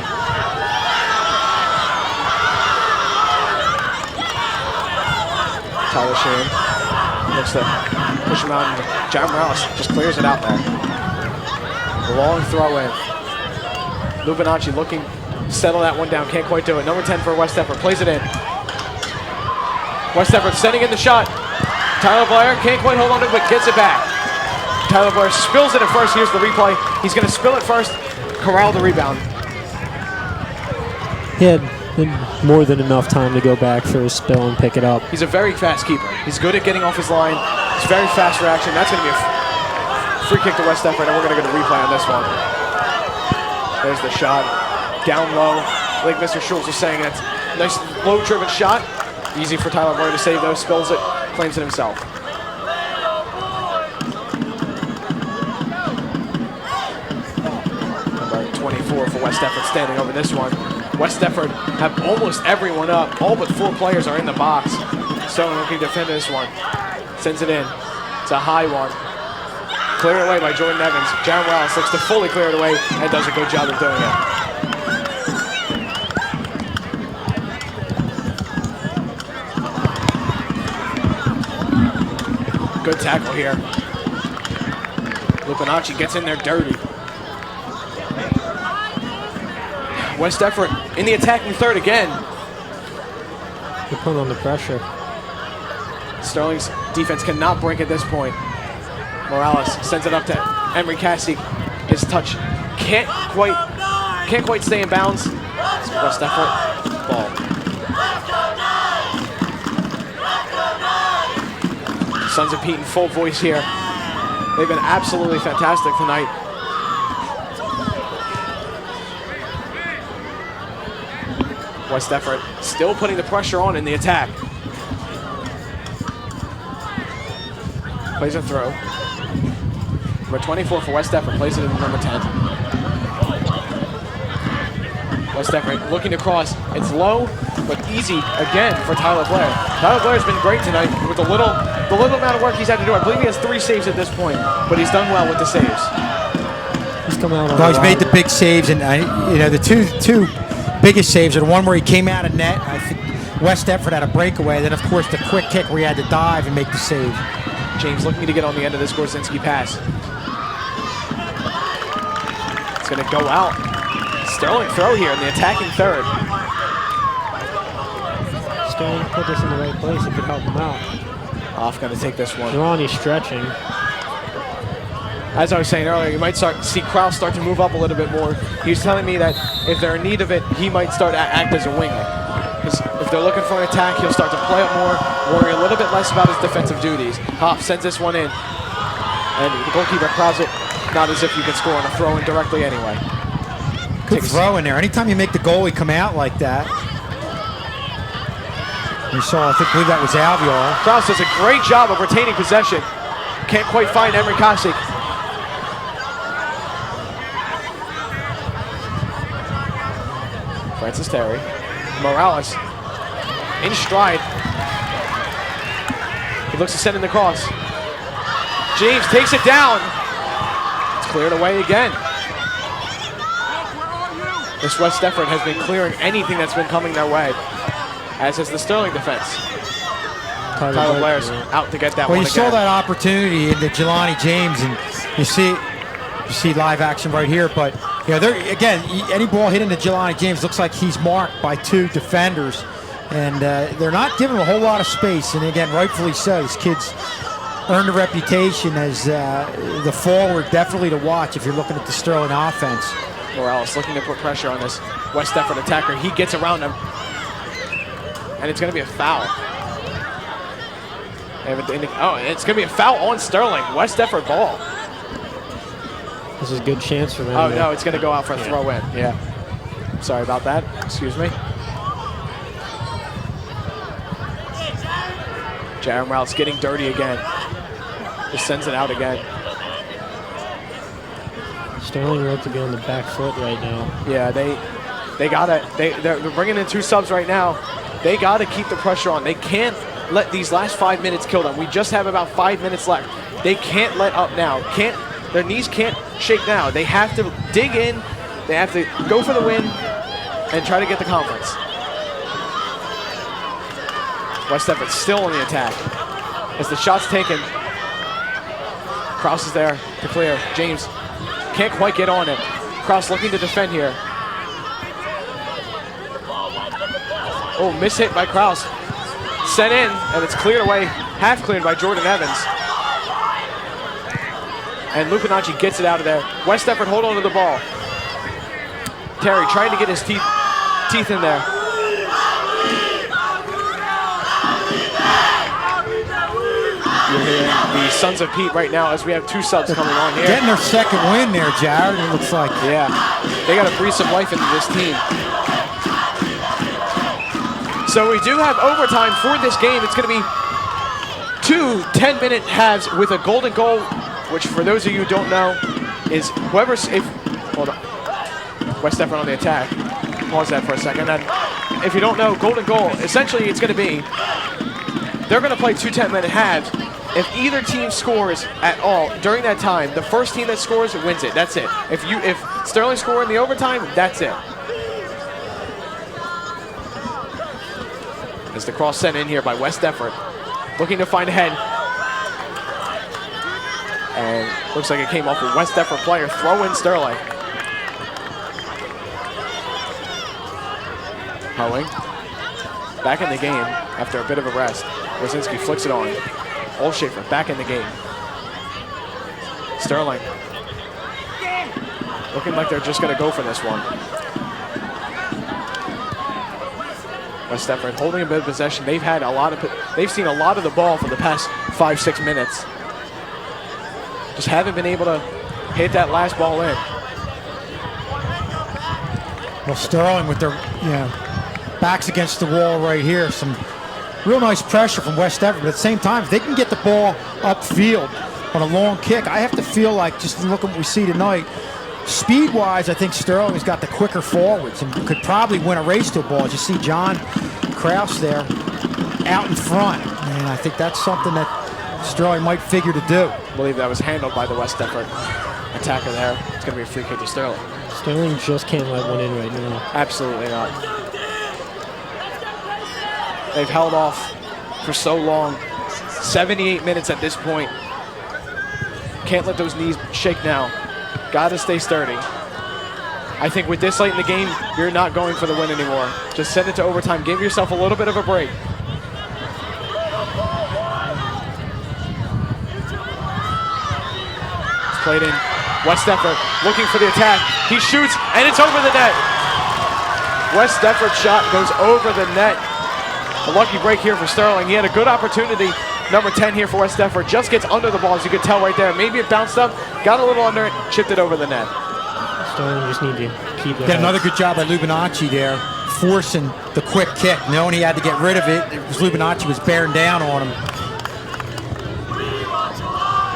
Tyler Sheehan looks to push him out, and Jared Morales just clears it out there. Long throw in. Lupinacci looking to settle that one down, can't quite do it. Number 10 for West Deptford, plays it in. West Deptford sending in the shot. Tyler Blair can't quite hold on to it, but gets it back. Tyler Blair spills it at first. Here's the replay. He's going to spill it first, corral the rebound. He had more than enough time to go back for his spill and pick it up. He's a very fast keeper. He's good at getting off his line. It's very fast reaction. That's going to be a free kick to West Deptford, and we're going to get a replay on this one. There's the shot. Down low. Like Mr. Schultz was saying, it's a nice low-driven shot. Easy for Tyler Blair to save, though. Spills it, claims it himself. Number 24 for West Deptford standing over this one. West Deptford have almost everyone up. All but 4 players are in the box. Sterling looking to defend this one. Sends it in. It's a high one. Cleared away by Jordan Evans. Jaron Wallace looks to fully clear it away and does a good job of doing it. Good tackle here. Lupinacci gets in there dirty. West Deptford in the attacking third again. They're putting on the pressure. Sterling's defense cannot break at this point. Morales sends it up to Emery Cassidy. His touch can't quite stay in bounds. It's West Deptford ball. Sons of Pete in full voice here. They've been absolutely fantastic tonight. West Deptford still putting the pressure on in the attack. Plays a throw. Number 24 for West Deptford plays it in number 10. West Deptford looking to cross. It's low, but easy again for Tyler Blair. Tyler Blair's been great tonight with the little amount of work he's had to do. I believe he has 3 saves at this point, but he's done well with the saves. He's come out on He's made the big saves, and the two biggest saves are the one where he came out of net. I think West Deptford had a breakaway. Then, of course, the quick kick where he had to dive and make the save. James looking to get on the end of this Gorzinski pass. It's going to go out. Sterling throw here in the attacking third. Sterling put this in the right place. It could help him out. Off going to take this one. Ronnie's stretching. As I was saying earlier, you might see Kraus start to move up a little bit more. He was telling me that if they're in need of it, he might start to act as a winger. If they're looking for an attack, he'll start to play up more, worry a little bit less about his defensive duties. Hoff sends this one in, and the goalkeeper crowds it, not as if you can score on a throw-in directly anyway. Good throw in there. Anytime you make the goalie come out like that. You saw, I believe that was Alvear. Kraus does a great job of retaining possession. Can't quite find Emery Kosik. Francis Terry. Morales in stride. He looks to send in the cross. James takes it down. It's cleared away again. This West Deptford has been clearing anything that's been coming their way, as is the Sterling defense. Tyler Blair's out to get that one Well, you again. saw that opportunity in the Jelani James, and you see live action right here. But again, any ball hit into Jelani James looks like he's marked by 2 defenders, and they're not giving him a whole lot of space. And again, rightfully so. These kids earned a reputation as the forward, definitely to watch if you're looking at the Sterling offense. Morales looking to put pressure on this West Deptford attacker. He gets around him, and it's going to be a foul. Oh, it's going to be a foul on Sterling. West Deptford ball. This is a good chance for them. Oh, no, it's going to go out for a throw-in. Yeah. Sorry about that. Excuse me. Jaron Morales getting dirty again. Just sends it out again. Sterling look to be on the back foot right now. Yeah, they're bringing in 2 subs right now. They got to keep the pressure on. They can't let these last 5 minutes kill them. We just have about 5 minutes left. They can't let up now. Their knees can't shake now. They have to dig in. They have to go for the win and try to get the conference. West Deptford still on the attack. As the shot's taken, Kraus is there to clear. James can't quite get on it. Kraus looking to defend here. Oh, miss hit by Kraus. Sent in, and it's cleared away, half cleared by Jordan Evans. And Lupinacci gets it out of there. West Deptford hold on to the ball. Terry trying to get his teeth in there. You're hearing the Sons of Pete right now as we have 2 subs coming on here. Getting their second win there, Jared, it looks like. Yeah, they got to breathe some life into this team. So we do have overtime for this game. It's going to be 2 10-minute halves with a golden goal, which for those of you who don't know is hold on. West Deptford on the attack. Pause that for a second. And if you don't know, golden goal, essentially it's going to be, they're going to play 2 10-minute halves. If either team scores at all during that time, the first team that scores wins it. That's it. If Sterling score in the overtime, that's it. As the cross sent in here by West Deptford, looking to find a head. And looks like it came off a West Deptford player. Throw in Sterling. Hoeing. Back in the game after a bit of a rest. Wazinski flicks it on. Olshafer back in the game. Sterling. Looking like they're just going to go for this one. West Deptford holding a bit of possession. They've seen a lot of the ball for the past 5-6 minutes. Just haven't been able to hit that last ball in. Well, Sterling with their backs against the wall right here. Some real nice pressure from West Deptford. But at the same time, if they can get the ball upfield on a long kick, I have to feel like, just look at what we see tonight, speed-wise, I think Sterling's got the quicker forwards and could probably win a race to a ball. As you see John Kraus there out in front. And I think that's something that Sterling might figure to do. I believe that was handled by the West Deptford attacker there. It's going to be a free kick to Sterling. Sterling just can't let one in right now. Absolutely not. They've held off for so long. 78 minutes at this point. Can't let those knees shake now. Got to stay sturdy. I think with this late in the game, you're not going for the win anymore. Just send it to overtime. Give yourself a little bit of a break. It's played in. West Deptford looking for the attack. He shoots, and it's over the net. West Deptford's shot goes over the net. A lucky break here for Sterling. He had a good opportunity. Number 10 here for West Deptford. Just gets under the ball, as you could tell right there. Maybe it bounced up, got a little under it, chipped it over the net. Sterling just need to keep it. Got another good job by Lupinacci there, forcing the quick kick. Knowing he had to get rid of it, Lupinacci was bearing down on him.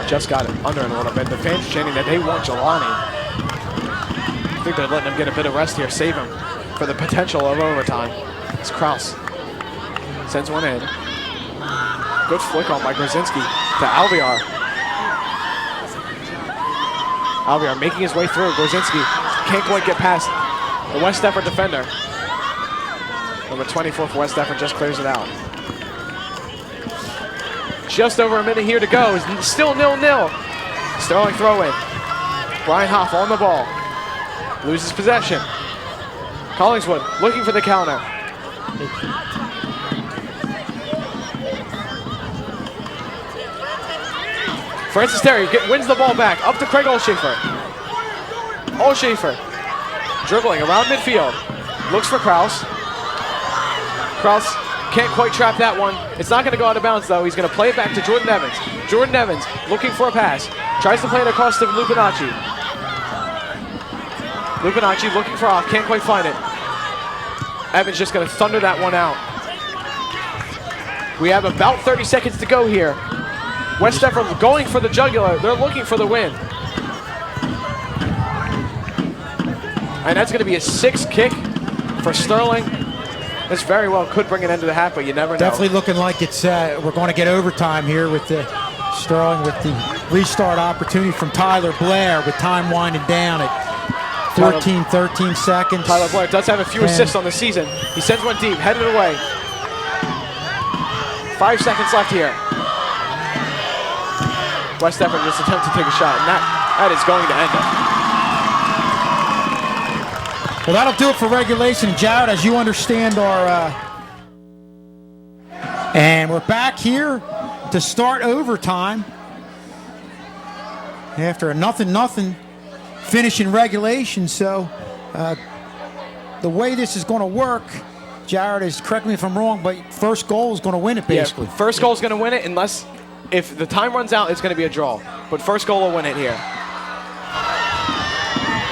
Just got it under it a little bit. The fans chanting that they want Jelani. I think they're letting him get a bit of rest here, save him for the potential of overtime. It's Kraus. Sends one in. Good flick on by Grzinski to Alvear. Alvear making his way through. Grzinski can't quite get past the West Deptford defender. Number 24 for West Deptford just clears it out. Just over a minute here to go. Still 0-0. Sterling throw in. Brian Hoff on the ball. Loses possession. Collingswood looking for the counter. Francis Terry wins the ball back. Up to Craig Olshafer. Olshafer dribbling around midfield. Looks for Kraus. Kraus can't quite trap that one. It's not going to go out of bounds, though. He's going to play it back to Jordan Evans. Jordan Evans looking for a pass. Tries to play it across to Lupinacci. Lupinacci looking for off. Can't quite find it. Evans just going to thunder that one out. We have about 30 seconds to go here. West Deptford going for the jugular. They're looking for the win. And that's going to be a 6th kick for Sterling. This very well could bring an end to the half, but you never know. Definitely looking like it's we're going to get overtime here with the Sterling with the restart opportunity from Tyler Blair with time winding down at 13 seconds. Tyler Blair does have a few assists on the season. He sends one deep, headed away. 5 seconds left here. West Deptford just attempt to take a shot, and that is going to end it. Well, that'll do it for regulation. Jared, as you understand our... and we're back here to start overtime after a 0-0 finish in regulation. So the way this is going to work, Jared, is, correct me if I'm wrong, but first goal is going to win it, basically. Yeah, first goal is going to win it unless... If the time runs out, it's going to be a draw. But first goal will win it here.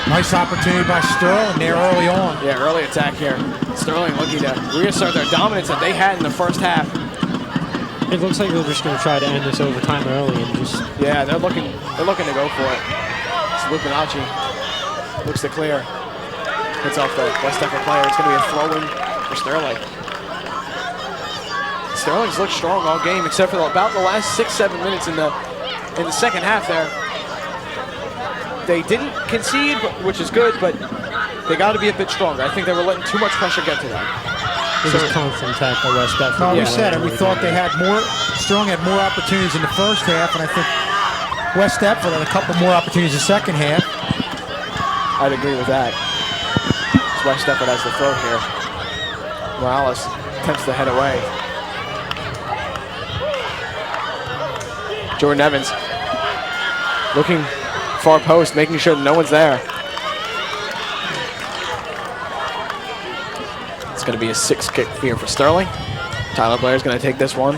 Nice opportunity by Sterling there early on. Yeah, early attack here. Sterling looking to reassert their dominance that they had in the first half. It looks like they're just going to try to end this overtime early and just... Yeah, they're looking to go for it. It's Lupinacci. Looks to clear. Hits off the West Deptford player. It's going to be a throw-in for Sterling. Sterling's looked strong all game, except for about the last 6-7 minutes in the second half there. They didn't concede, which is good, but they got to be a bit stronger. I think they were letting too much pressure get to them. It was a constant attack by West Deptford. No, we said it. We thought they had more, Sterling had more opportunities in the first half, and I think West Deptford had a couple more opportunities in the second half. I'd agree with that. West Deptford has the throw here. Morales attempts to head away. Jordan Evans looking far post, making sure that no one's there. It's going to be a 6th kick here for Sterling. Tyler Blair's going to take this one.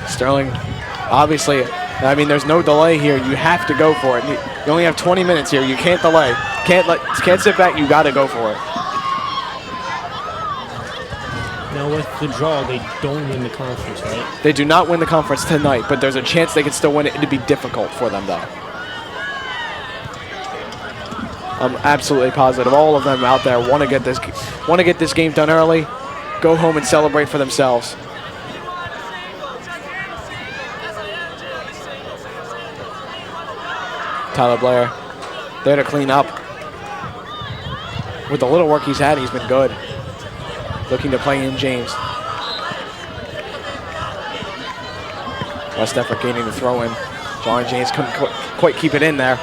Sterling, obviously, I mean, there's no delay here. You have to go for it. You only have 20 minutes here. You can't delay. Can't sit back. You got to go for it. Now with the draw, they don't win the conference, right? They do not win the conference tonight, but there's a chance they can still win it. It'd be difficult for them, though. I'm absolutely positive all of them out there want to get this game done early, go home and celebrate for themselves. Tyler Blair there to clean up. With the little work he's had, he's been good. Looking to play in James. West Deptford gaining the throw in. John James couldn't quite keep it in there.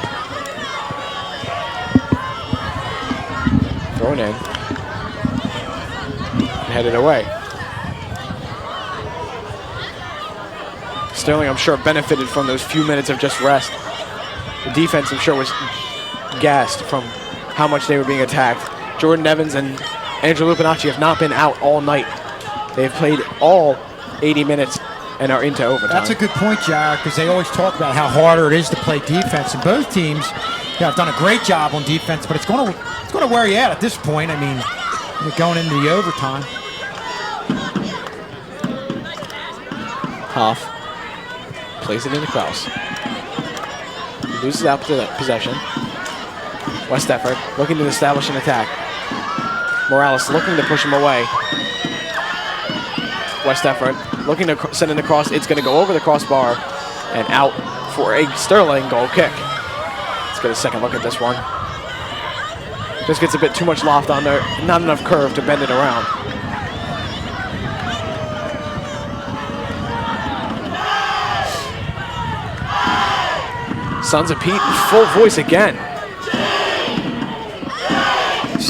Thrown in. And headed away. Sterling, I'm sure, benefited from those few minutes of just rest. The defense, I'm sure, was gassed from how much they were being attacked. Jordan Evans and Andrew Lupinacci have not been out all night. They've played all 80 minutes and are into overtime. That's a good point, Jared, because they always talk about how harder it is to play defense. And both teams have done a great job on defense, but it's going to wear you out at this point. I mean, you're going into the overtime. Hoff plays it into Kraus. He loses out to that possession. West Deptford looking to establish an attack. Morales looking to push him away. West Deptford looking to send it across. It's going to go over the crossbar and out for a Sterling goal kick. Let's get a second look at this one. Just gets a bit too much loft on there. Not enough curve to bend it around. Sons of Pete in full voice again.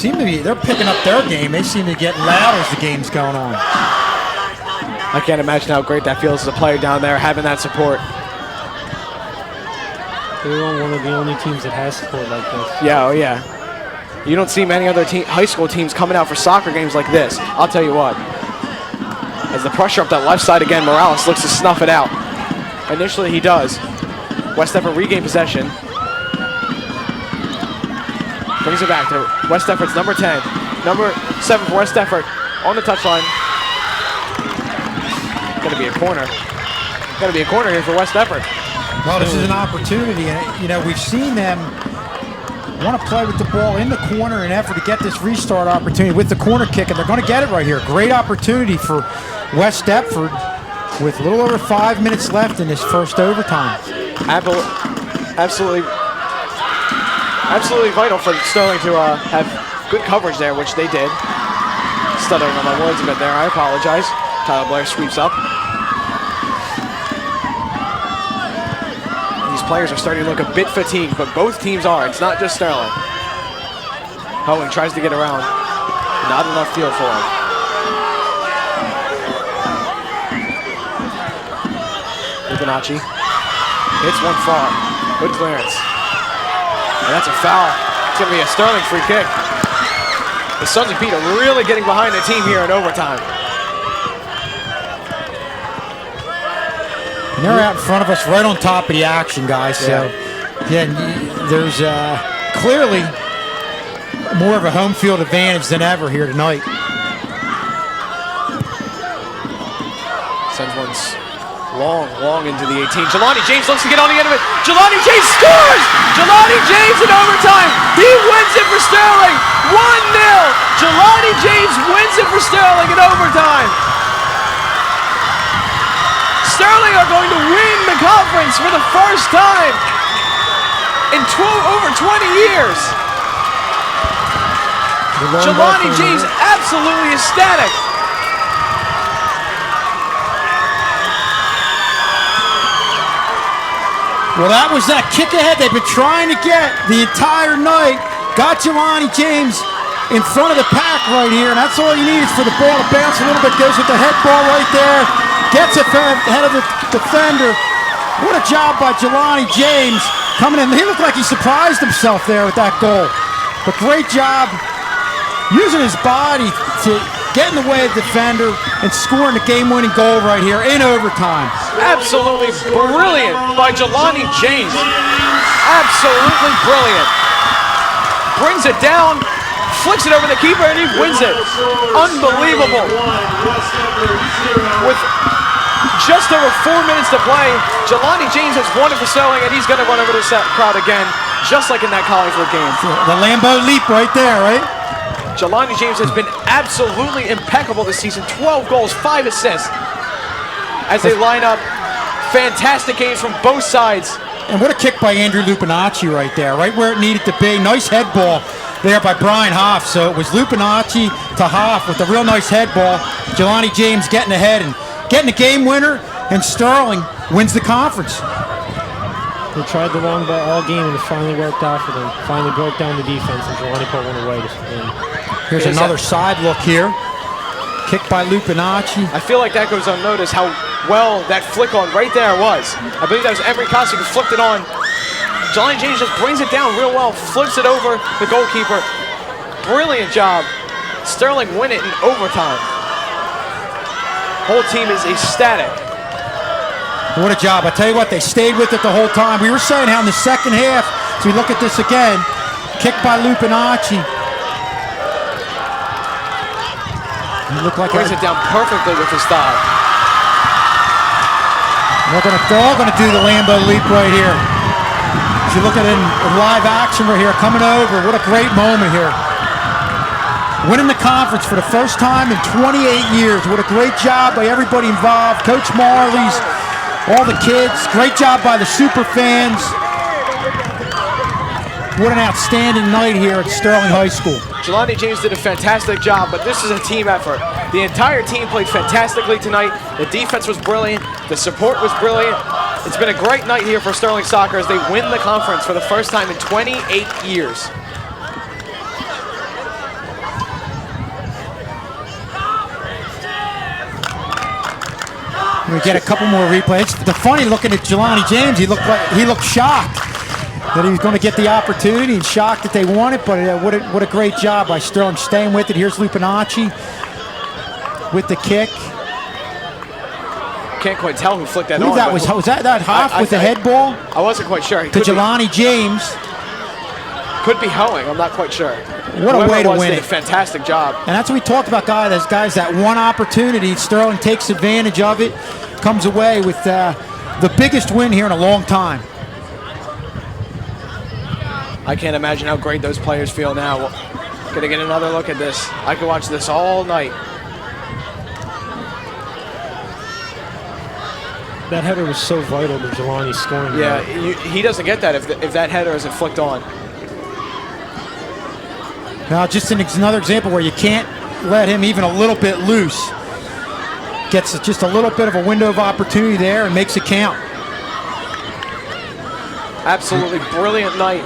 They're picking up their game. They seem to get loud as the game's going on. I can't imagine how great that feels as a player down there having that support. They're one of the only teams that has support like this. Yeah, oh yeah. You don't see many other high school teams coming out for soccer games like this. I'll tell you what. As the pressure up that left side again, Morales looks to snuff it out. Initially he does. West Deptford regain possession. Brings it back to West Deptford's number 10. Number 7 for West Deptford on the touchline. Gonna be a corner. Gonna be a corner here for West Deptford. Well, this is an opportunity, and you know, we've seen them want to play with the ball in the corner in an effort to get this restart opportunity with the corner kick, and they're going to get it right here. Great opportunity for West Deptford with a little over 5 minutes left in this first overtime. Absolutely vital for Sterling to have good coverage there, which they did. Stuttering on my words a bit there, I apologize. Tyler Blair sweeps up. These players are starting to look a bit fatigued, but both teams are. It's not just Sterling. Hoeing tries to get around. Not enough field for him. Lupinacci hits one far. Good clearance. And that's a foul. It's going to be a Sterling free kick. The Sons of Pete are really getting behind the team here in overtime. And they're out in front of us, right on top of the action, guys. So, yeah, there's clearly more of a home field advantage than ever here tonight. Sends one's long into the 18. Jelani James looks to get on the end of it. Jelani James scores! Jelani James in overtime. He wins it for Sterling. 1-0. Jelani James wins it for Sterling in overtime. Sterling are going to win the conference for the first time in over 20 years. Jelani James absolutely ecstatic. Well, that was that kick ahead they've been trying to get the entire night. Got Jelani James in front of the pack right here, and that's all you need is for the ball to bounce a little bit. Goes with the head ball right there. Gets it ahead of the defender. What a job by Jelani James coming in. He looked like he surprised himself there with that goal. But great job using his body to get in the way of the defender and scoring the game-winning goal right here in overtime. Absolutely brilliant by Jelani James. Absolutely brilliant. Brings it down, flicks it over the keeper, and he wins it. Unbelievable. With just over 4 minutes to play, Jelani James has won it for Sterling, and he's going to run over the crowd again, just like in that Collingswood game. The Lambeau leap right there, right? Jelani James has been absolutely impeccable this season. 12 goals, 5 assists. As they line up, fantastic games from both sides. And what a kick by Andrew Lupinacci right there, right where it needed to be. Nice head ball there by Brian Hoff. So it was Lupinacci to Hoff with a real nice head ball. Jelani James getting ahead and getting the game winner, and Sterling wins the conference. They tried the long ball all game, and it finally worked out for them. Finally broke down the defense, and Jelani put one away to win. Here's another side look here. Kick by Lupinacci. I feel like that goes unnoticed how well that flick on right there was. I believe that was Emery Kostic who flipped it on. Jelani James just brings it down real well, flips it over the goalkeeper. Brilliant job. Sterling win it in overtime. Whole team is ecstatic. What a job. I tell you what, they stayed with it the whole time. We were saying how in the second half, as we look at this again, kick by Lupinacci. He looked like brings it down perfectly with his thigh. They're all going to do the Lambeau leap right here. As you look at it in live action right here, coming over. What a great moment here. winning the conference for the first time in 28 years. What a great job by everybody involved. Coach Marley's, all the kids. Great job by the super fans. What an outstanding night here at Sterling High School. Jelani James did a fantastic job, but this is a team effort. The entire team played fantastically tonight. The defense was brilliant. The support was brilliant. It's been a great night here for Sterling Soccer as they win the conference for the first time in 28 years. We get a couple more replays. The funny looking at Jelani James, he looked shocked that he was going to get the opportunity and shocked that they won it, but what a great job by Sterling staying with it. Here's Lupinacci with the kick. Can't quite tell who flicked that Who on. that was that Hoff with the head ball? I wasn't quite sure. To Jelani James. Could be Hoeing. I'm not quite sure. What a way to win did it. a fantastic job. And that's what we talked about, guys, that one opportunity. Sterling takes advantage of it, comes away with the biggest win here in a long time. I can't imagine how great those players feel now. Gonna get another look at this. I could watch this all night. That header was so vital to Jelani scoring. Yeah, he doesn't get that if that header isn't flicked on. Now, just another example where you can't let him even a little bit loose. Gets just a little bit of a window of opportunity there and makes it count. Absolutely brilliant night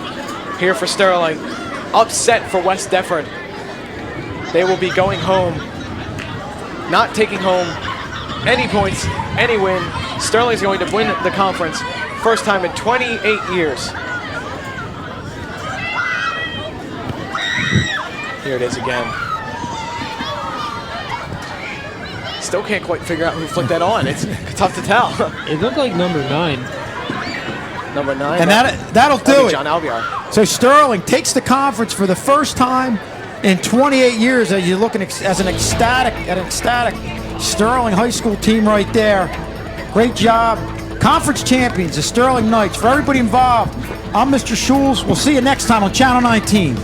here for Sterling. Upset for West Deptford. They will be going home, not taking home any points, any win. Sterling's going to win the conference, first time in 28 years. Here it is again. Still can't quite figure out who flicked that on. It's tough to tell. It looked like number 9. Number 9. And that'll do it. John Alvear. So Sterling takes the conference for the first time in 28 years. As you're looking as an ecstatic Sterling High School team right there. Great job. Conference champions, the Sterling Knights. For everybody involved, I'm Mr. Schulz. We'll see you next time on Channel 19.